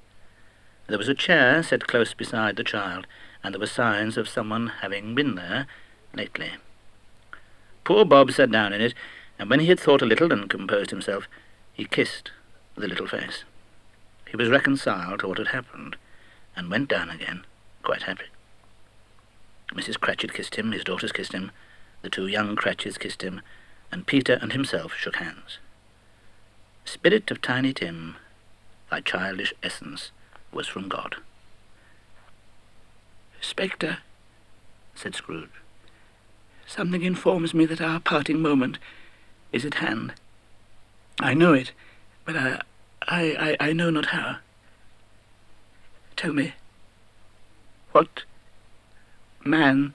There was a chair set close beside the child, and there were signs of someone having been there lately. Poor Bob sat down in it, and when he had thought a little and composed himself, he kissed the little face. He was reconciled to what had happened, and went down again, quite happy. Mrs. Cratchit kissed him, his daughters kissed him, the two young Cratchits kissed him, and Peter and himself shook hands. Spirit of Tiny Tim, thy childish essence was from God. "Spectre," said Scrooge, "something informs me that our parting moment is at hand. I know it, but I know not how. Tell me, what man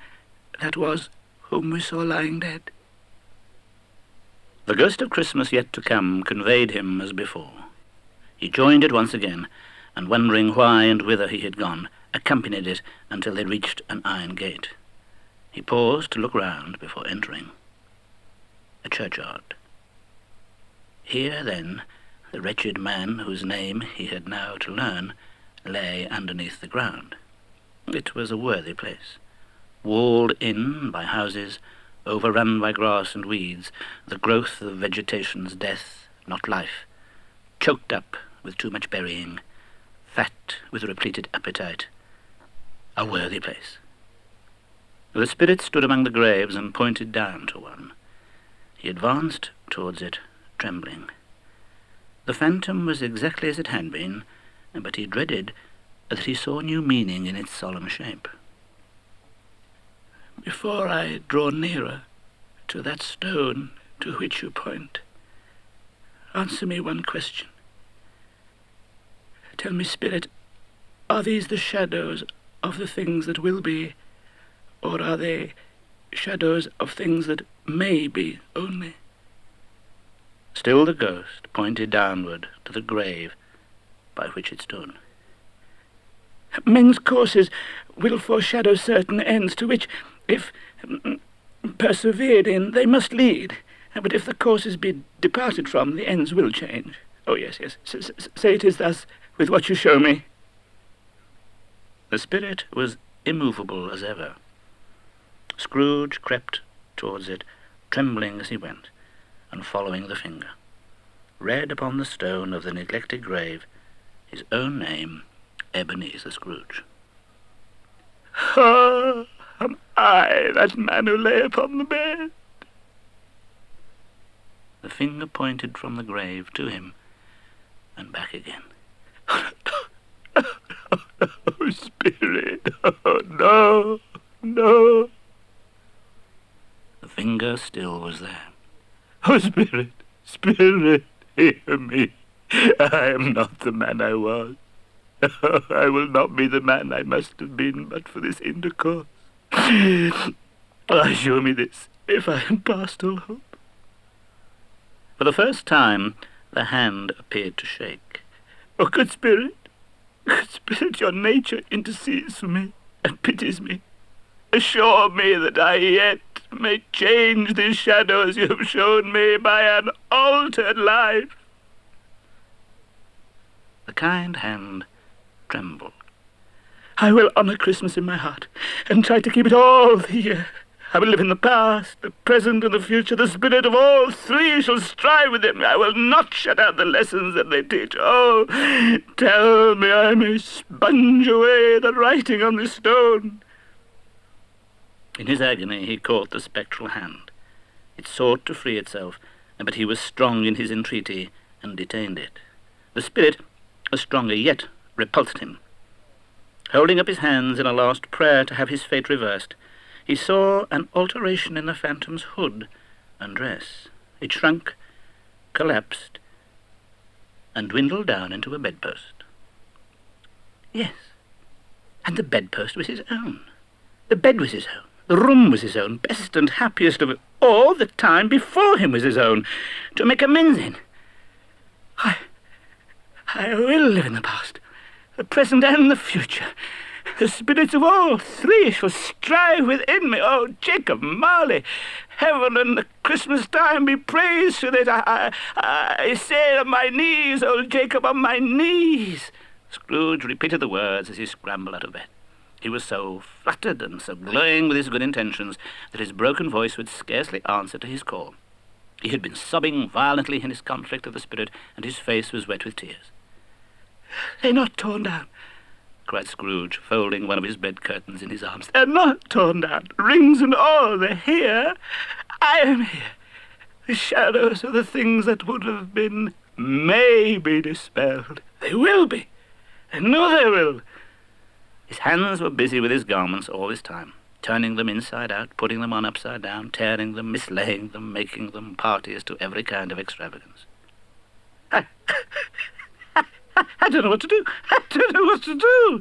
that was whom we saw lying dead?" The ghost of Christmas yet to come conveyed him as before. He joined it once again, and wondering why and whither he had gone, accompanied it until they reached an iron gate. He paused to look round before entering. A churchyard. Here, then, the wretched man whose name he had now to learn lay underneath the ground. It was a worthy place, walled in by houses, overrun by grass and weeds, the growth of vegetation's death, not life, choked up with too much burying, fat with repleted appetite. A worthy place. The spirit stood among the graves and pointed down to one. He advanced towards it, trembling. The phantom was exactly as it had been, but he dreaded that he saw new meaning in its solemn shape. "Before I draw nearer to that stone to which you point, answer me one question. Tell me, spirit, are these the shadows of the things that will be, or are they shadows of things that may be only?" Still the ghost pointed downward to the grave by which it stood. "Men's courses will foreshadow certain ends to which, if persevered in, they must lead. But if the courses be departed from, the ends will change. Oh, yes, yes. Say it is thus with what you show me." The spirit was immovable as ever. Scrooge crept towards it, trembling as he went, and following the finger, read upon the stone of the neglected grave his own name, Ebenezer Scrooge. "Ah, am I that man who lay upon the bed?" The finger pointed from the grave to him, and back again. "Oh, spirit, oh, no, no." The finger still was there. "Oh, spirit, spirit, hear me. I am not the man I was. I will not be the man I must have been but for this intercourse. Show me this, if I am past all hope." For the first time, the hand appeared to shake. "Oh, good spirit, your nature intercedes for me and pities me. Assure me that I yet may change these shadows you have shown me by an altered life." The kind hand trembled. "I will honor Christmas in my heart, and try to keep it all the year. I will live in the past, the present, and the future. The spirit of all three shall strive with me. I will not shut out the lessons that they teach. Oh, tell me I may sponge away the writing on this stone." In his agony he caught the spectral hand. It sought to free itself, but he was strong in his entreaty, and detained it. The spirit, stronger yet, repulsed him. Holding up his hands in a last prayer to have his fate reversed, he saw an alteration in the phantom's hood and dress. It shrunk, collapsed, and dwindled down into a bedpost. Yes, and the bedpost was his own. The bed was his own. The room was his own. Best and happiest of it all, the time before him was his own, to make amends in. I will live in the past, the present and the future. The spirits of all three shall strive within me. Oh, Jacob Marley, heaven and the Christmas time be praised for it. I say on my knees, old Jacob, on my knees. Scrooge repeated the words as he scrambled out of bed. He was so fluttered and so glowing with his good intentions that his broken voice would scarcely answer to his call. He had been sobbing violently in his conflict of the spirit, and his face was wet with tears. "They're not torn down," cried Scrooge, folding one of his bed curtains in his arms. "They're not torn down, rings and all. They're here. I am here. The shadows of the things that would have been may be dispelled. They will be. I know they will." His hands were busy with his garments all this time, turning them inside out, putting them on upside down, tearing them, mislaying them, making them parties to every kind of extravagance. I don't know what to do. I don't know what to do,"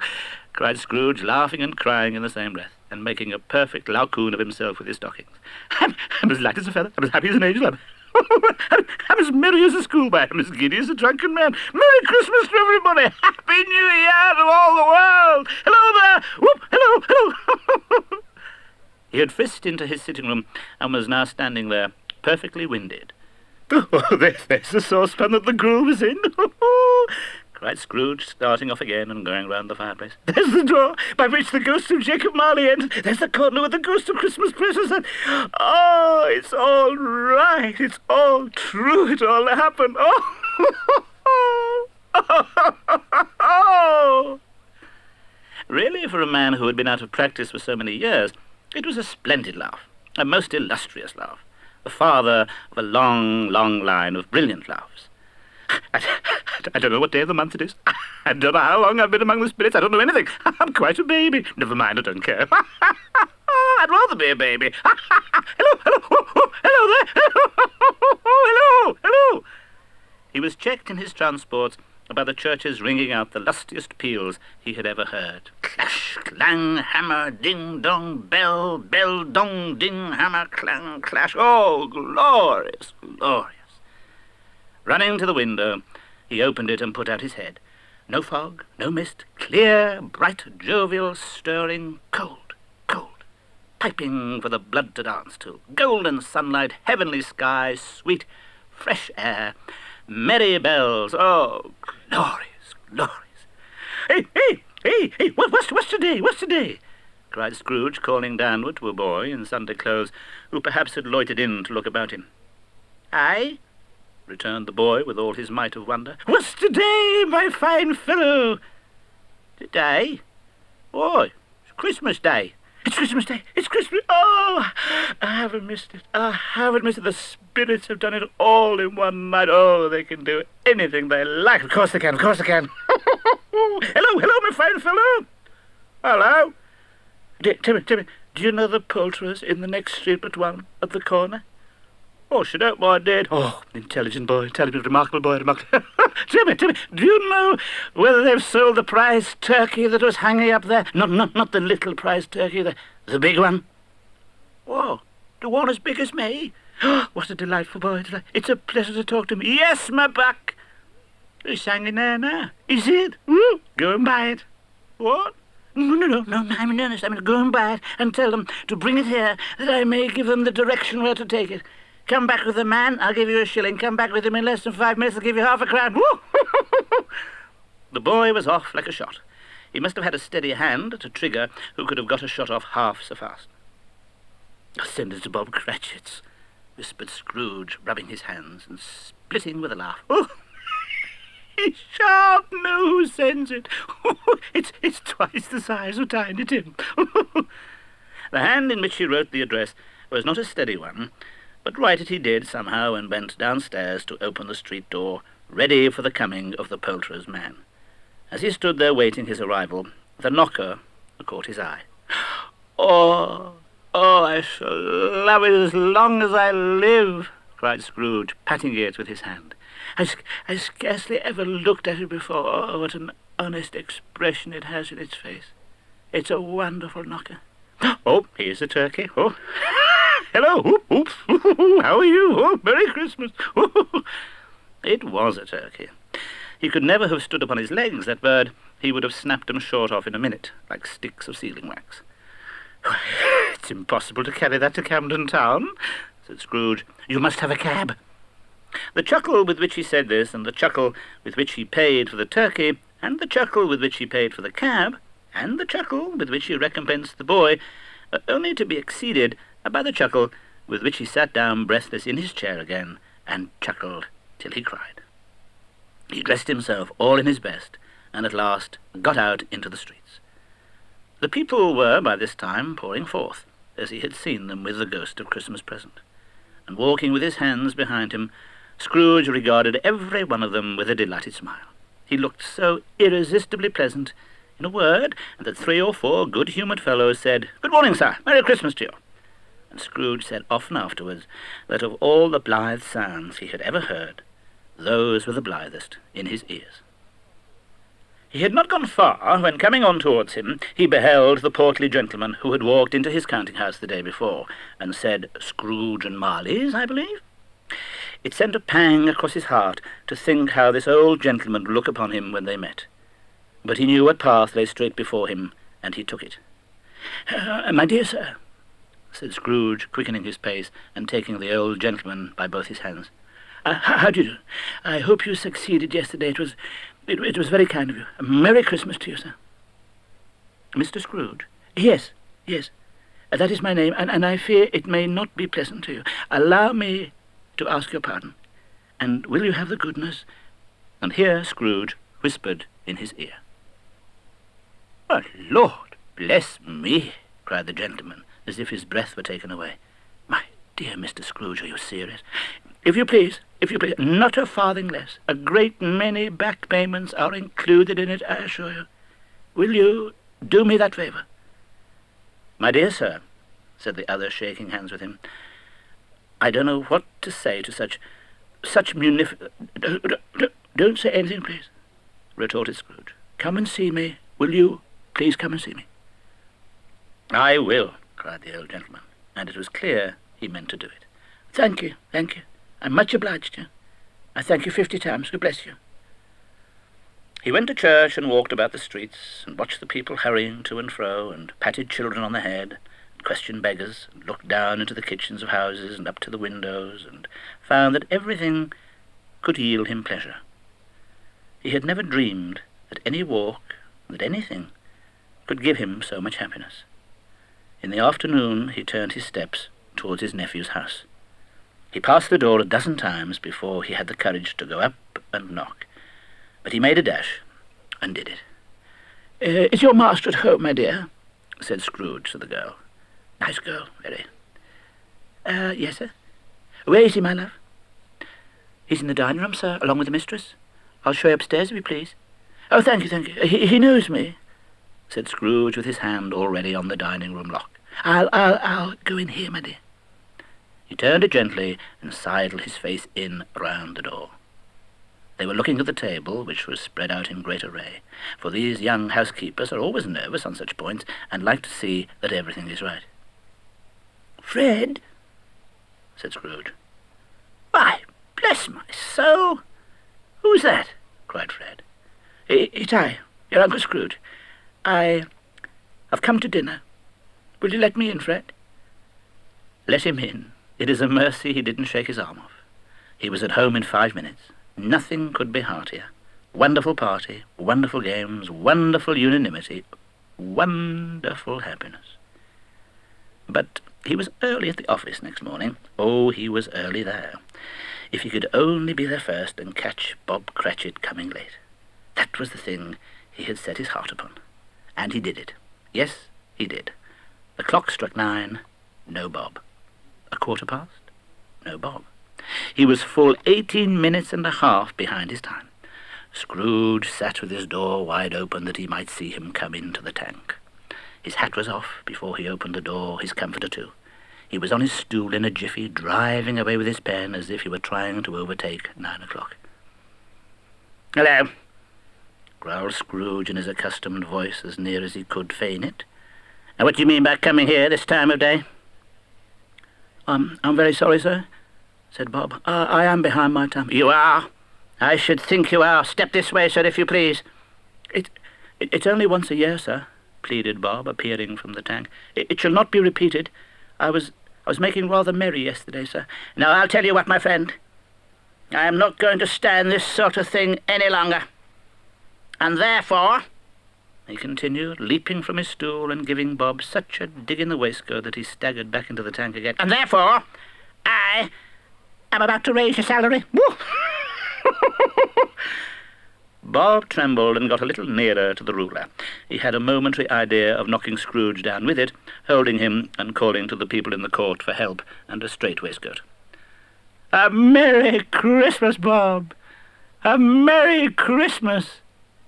cried Scrooge, laughing and crying in the same breath, and making a perfect laocoon of himself with his stockings. I'm as light as a feather. I'm as happy as an angel. I'm as merry as a schoolboy. I'm as giddy as a drunken man. Merry Christmas to everybody. Happy New Year to all the world. Hello there. Whoop, hello, hello. He had frisked into his sitting room and was now standing there, perfectly winded. "Oh, there's the saucepan that the gruel was in," cried Scrooge, starting off again and going round the fireplace. "There's the door by which the ghost of Jacob Marley entered. There's the corner with the ghost of Christmas presents. And oh, it's all right. It's all true. It all happened. Oh, Really, for a man who had been out of practice for so many years, it was a splendid laugh, a most illustrious laugh, the father of a long, long line of brilliant laughs. I don't know what day of the month it is. I don't know how long I've been among the spirits. I don't know anything. I'm quite a baby. Never mind, I don't care. I'd rather be a baby. Hello, hello, oh, oh, hello there. Hello, hello. He was checked in his transports by the churches ringing out the lustiest peals he had ever heard. Clash, clang, hammer, ding, dong, bell, bell, dong, ding, hammer, clang, clash. Oh, glorious, glorious. Running to the window, he opened it and put out his head. No fog, no mist, clear, bright, jovial, stirring, cold, cold, piping for the blood to dance to, golden sunlight, heavenly sky, sweet, fresh air, merry bells. Oh, glorious, glorious. Hey, what's today? Cried Scrooge, calling downward to a boy in Sunday clothes, who perhaps had loitered in to look about him. Aye? Returned the boy with all his might of wonder. What's today, my fine fellow? Today? Why, it's Christmas Day. It's Christmas Day. It's Christmas. Oh, I haven't missed it. I haven't missed it. The spirits have done it all in one night. Oh, they can do anything they like. Of course they can. Of course they can. Hello, my fine fellow. Hello. Timmy, do you know the poulterers in the next street but one, at the corner? Oh, she don't mind it. Oh, intelligent boy, remarkable boy, remarkable. Timmy, do you know whether they've sold the prize turkey that was hanging up there? Not the little prize turkey, the big one. Oh, the one as big as me? What a delightful boy. It's a pleasure to talk to him. Yes, my buck. He's hanging there now. Is it? Go and buy it. What? No, I'm in earnest. I'm going to go and buy it and tell them to bring it here, that I may give them the direction where to take it. Come back with the man, I'll give you a shilling. Come back with him in less than 5 minutes, I'll give you half a crown. The boy was off like a shot. He must have had a steady hand to Trigger, who could have got a shot off half so fast. Send it to Bob Cratchit's, whispered Scrooge, rubbing his hands and splitting with a laugh. Oh, he shan't know who sends it. It's twice the size of Tiny Tim. The hand in which he wrote the address was not a steady one, but write it he did somehow and went downstairs to open the street door, ready for the coming of the poulterer's man. As he stood there waiting his arrival, the knocker caught his eye. Oh, I shall love it as long as I live, cried Scrooge, patting it with his hand. I scarcely ever looked at it before. Oh, what an honest expression it has in its face. It's a wonderful knocker. Oh, here's the turkey. Oh, hello. How are you? Oh, Merry Christmas. It was a turkey. He could never have stood upon his legs, that bird. He would have snapped them short off in a minute, like sticks of sealing wax. It's impossible to carry that to Camden Town, said Scrooge. You must have a cab. The chuckle with which he said this, and the chuckle with which he paid for the turkey, and the chuckle with which he paid for the cab, and the chuckle with which he recompensed the boy, only to be exceeded by the chuckle with which he sat down breathless in his chair again, and chuckled till he cried. He dressed himself all in his best, and at last got out into the streets. The people were by this time pouring forth, as he had seen them with the ghost of Christmas present, and walking with his hands behind him, Scrooge regarded every one of them with a delighted smile. He looked so irresistibly pleasant, in a word, that 3 or 4 good-humoured fellows said, "Good morning, sir. Merry Christmas to you." And Scrooge said often afterwards that of all the blithe sounds he had ever heard, those were the blithest in his ears. He had not gone far when, coming on towards him, he beheld the portly gentleman who had walked into his counting-house the day before, and said, "Scrooge and Marley's, I believe?" It sent a pang across his heart to think how this old gentleman would look upon him when they met. But he knew what path lay straight before him, and he took it. "My dear sir," said Scrooge, quickening his pace, and taking the old gentleman by both his hands. "How do you do? I hope you succeeded yesterday. It was very kind of you. A Merry Christmas to you, sir." "Mr. Scrooge?" Yes. That is my name, and I fear it may not be pleasant to you. Allow me to ask your pardon. And will you have the goodness—" And here Scrooge whispered in his ear. Oh, Lord bless me, cried the gentleman, as if his breath were taken away. My dear Mr. Scrooge, are you serious? If you please, not a farthing less. A great many back payments are included in it, I assure you. Will you do me that favour? My dear sir, said the other, shaking hands with him, I don't know what to say to such Don't say anything, please, retorted Scrooge. Come and see me. Will you please come and see me? I will, cried the old gentleman, and it was clear he meant to do it. Thank you. I'm much obliged to you. I thank you 50 times. God bless you. He went to church and walked about the streets, and watched the people hurrying to and fro, and patted children on the head, and questioned beggars, and looked down into the kitchens of houses and up to the windows, and found that everything could yield him pleasure. He had never dreamed that any walk, that anything, could give him so much happiness. In the afternoon he turned his steps towards his nephew's house. He passed the door a dozen times before he had the courage to go up and knock, but he made a dash and did it. Is your master at home, my dear? Said Scrooge to the girl. Nice girl, very. Yes, sir. Where is he, my love? He's in the dining room, sir, along with the mistress. I'll show you upstairs, if you please. Oh, thank you. He knows me, said Scrooge, with his hand already on the dining room lock. I'll go in here, my dear. He turned it gently and sidled his face in round the door. They were looking at the table, which was spread out in great array, for these young housekeepers are always nervous on such points, and like to see that everything is right. Fred, said Scrooge. Why, bless my soul! Who's that? Cried Fred. It's I, your Uncle Scrooge. I've come to dinner. Will you let me in, Fred? Let him in. It is a mercy he didn't shake his arm off. He was at home in 5 minutes. Nothing could be heartier. Wonderful party, wonderful games, wonderful unanimity, wonderful happiness. But he was early at the office next morning. Oh, he was early there. If he could only be there first and catch Bob Cratchit coming late. That was the thing he had set his heart upon. And he did it. Yes, he did. The clock struck 9. No Bob. 1:15. No Bob. He was full 18 minutes and a half behind his time. Scrooge sat with his door wide open that he might see him come into the tank. His hat was off before he opened the door, his comforter too. He was on his stool in a jiffy, driving away with his pen as if he were trying to overtake 9 o'clock. "Hello," growled Scrooge in his accustomed voice, as near as he could feign it. "Now, what do you mean by coming here this time of day?" I'm very sorry, sir," said Bob. I am behind my time." "You are? I should think you are. Step this way, sir, if you please." It's only once a year, sir," pleaded Bob, appearing from the tank. It shall not be repeated. I was making rather merry yesterday, sir." "Now, I'll tell you what, my friend. I am not going to stand this sort of thing any longer. And therefore," he continued, leaping from his stool and giving Bob such a dig in the waistcoat that he staggered back into the tank again, "and therefore, I am about to raise your salary." Woo! Bob trembled and got a little nearer to the ruler. He had a momentary idea of knocking Scrooge down with it, holding him and calling to the people in the court for help and a strait waistcoat. "A Merry Christmas, Bob! A Merry Christmas!"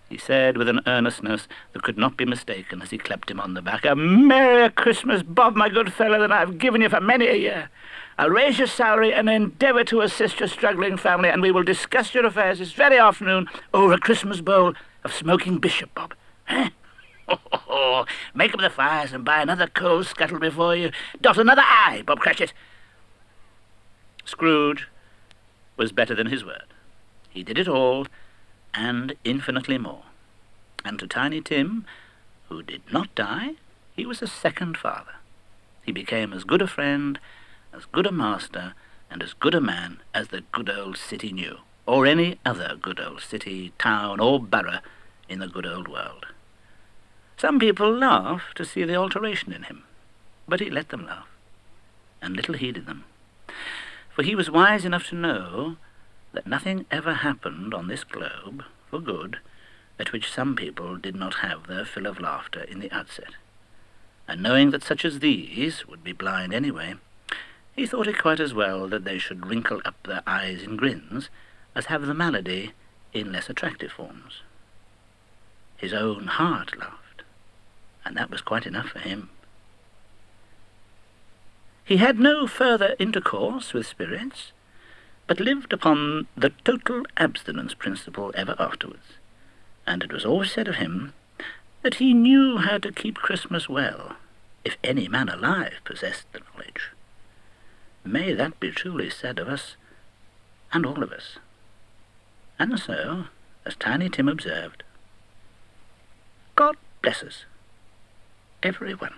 he said with an earnestness that could not be mistaken as he clapped him on the back. "A Merry Christmas, Bob, my good fellow, than I've given you for many a year. I'll raise your salary and endeavour to assist your struggling family, and we will discuss your affairs this very afternoon over a Christmas bowl of smoking bishop, Bob. Eh? Make up the fires and buy another coal scuttle before you dot another I, Bob Cratchit." Scrooge was better than his word. He did it all, and infinitely more. And to Tiny Tim, who did not die, he was a second father. He became as good a friend, as good a master, and as good a man as the good old city knew, or any other good old city, town, or borough in the good old world. Some people laughed to see the alteration in him, but he let them laugh, and little heeded them, for he was wise enough to know that nothing ever happened on this globe for good at which some people did not have their fill of laughter in the outset, and knowing that such as these would be blind anyway, he thought it quite as well that they should wrinkle up their eyes in grins as have the malady in less attractive forms. His own heart laughed, and that was quite enough for him. He had no further intercourse with spirits, but lived upon the total abstinence principle ever afterwards, and it was always said of him that he knew how to keep Christmas well, if any man alive possessed the knowledge. May that be truly said of us, and all of us. And so, as Tiny Tim observed, God bless us, every one.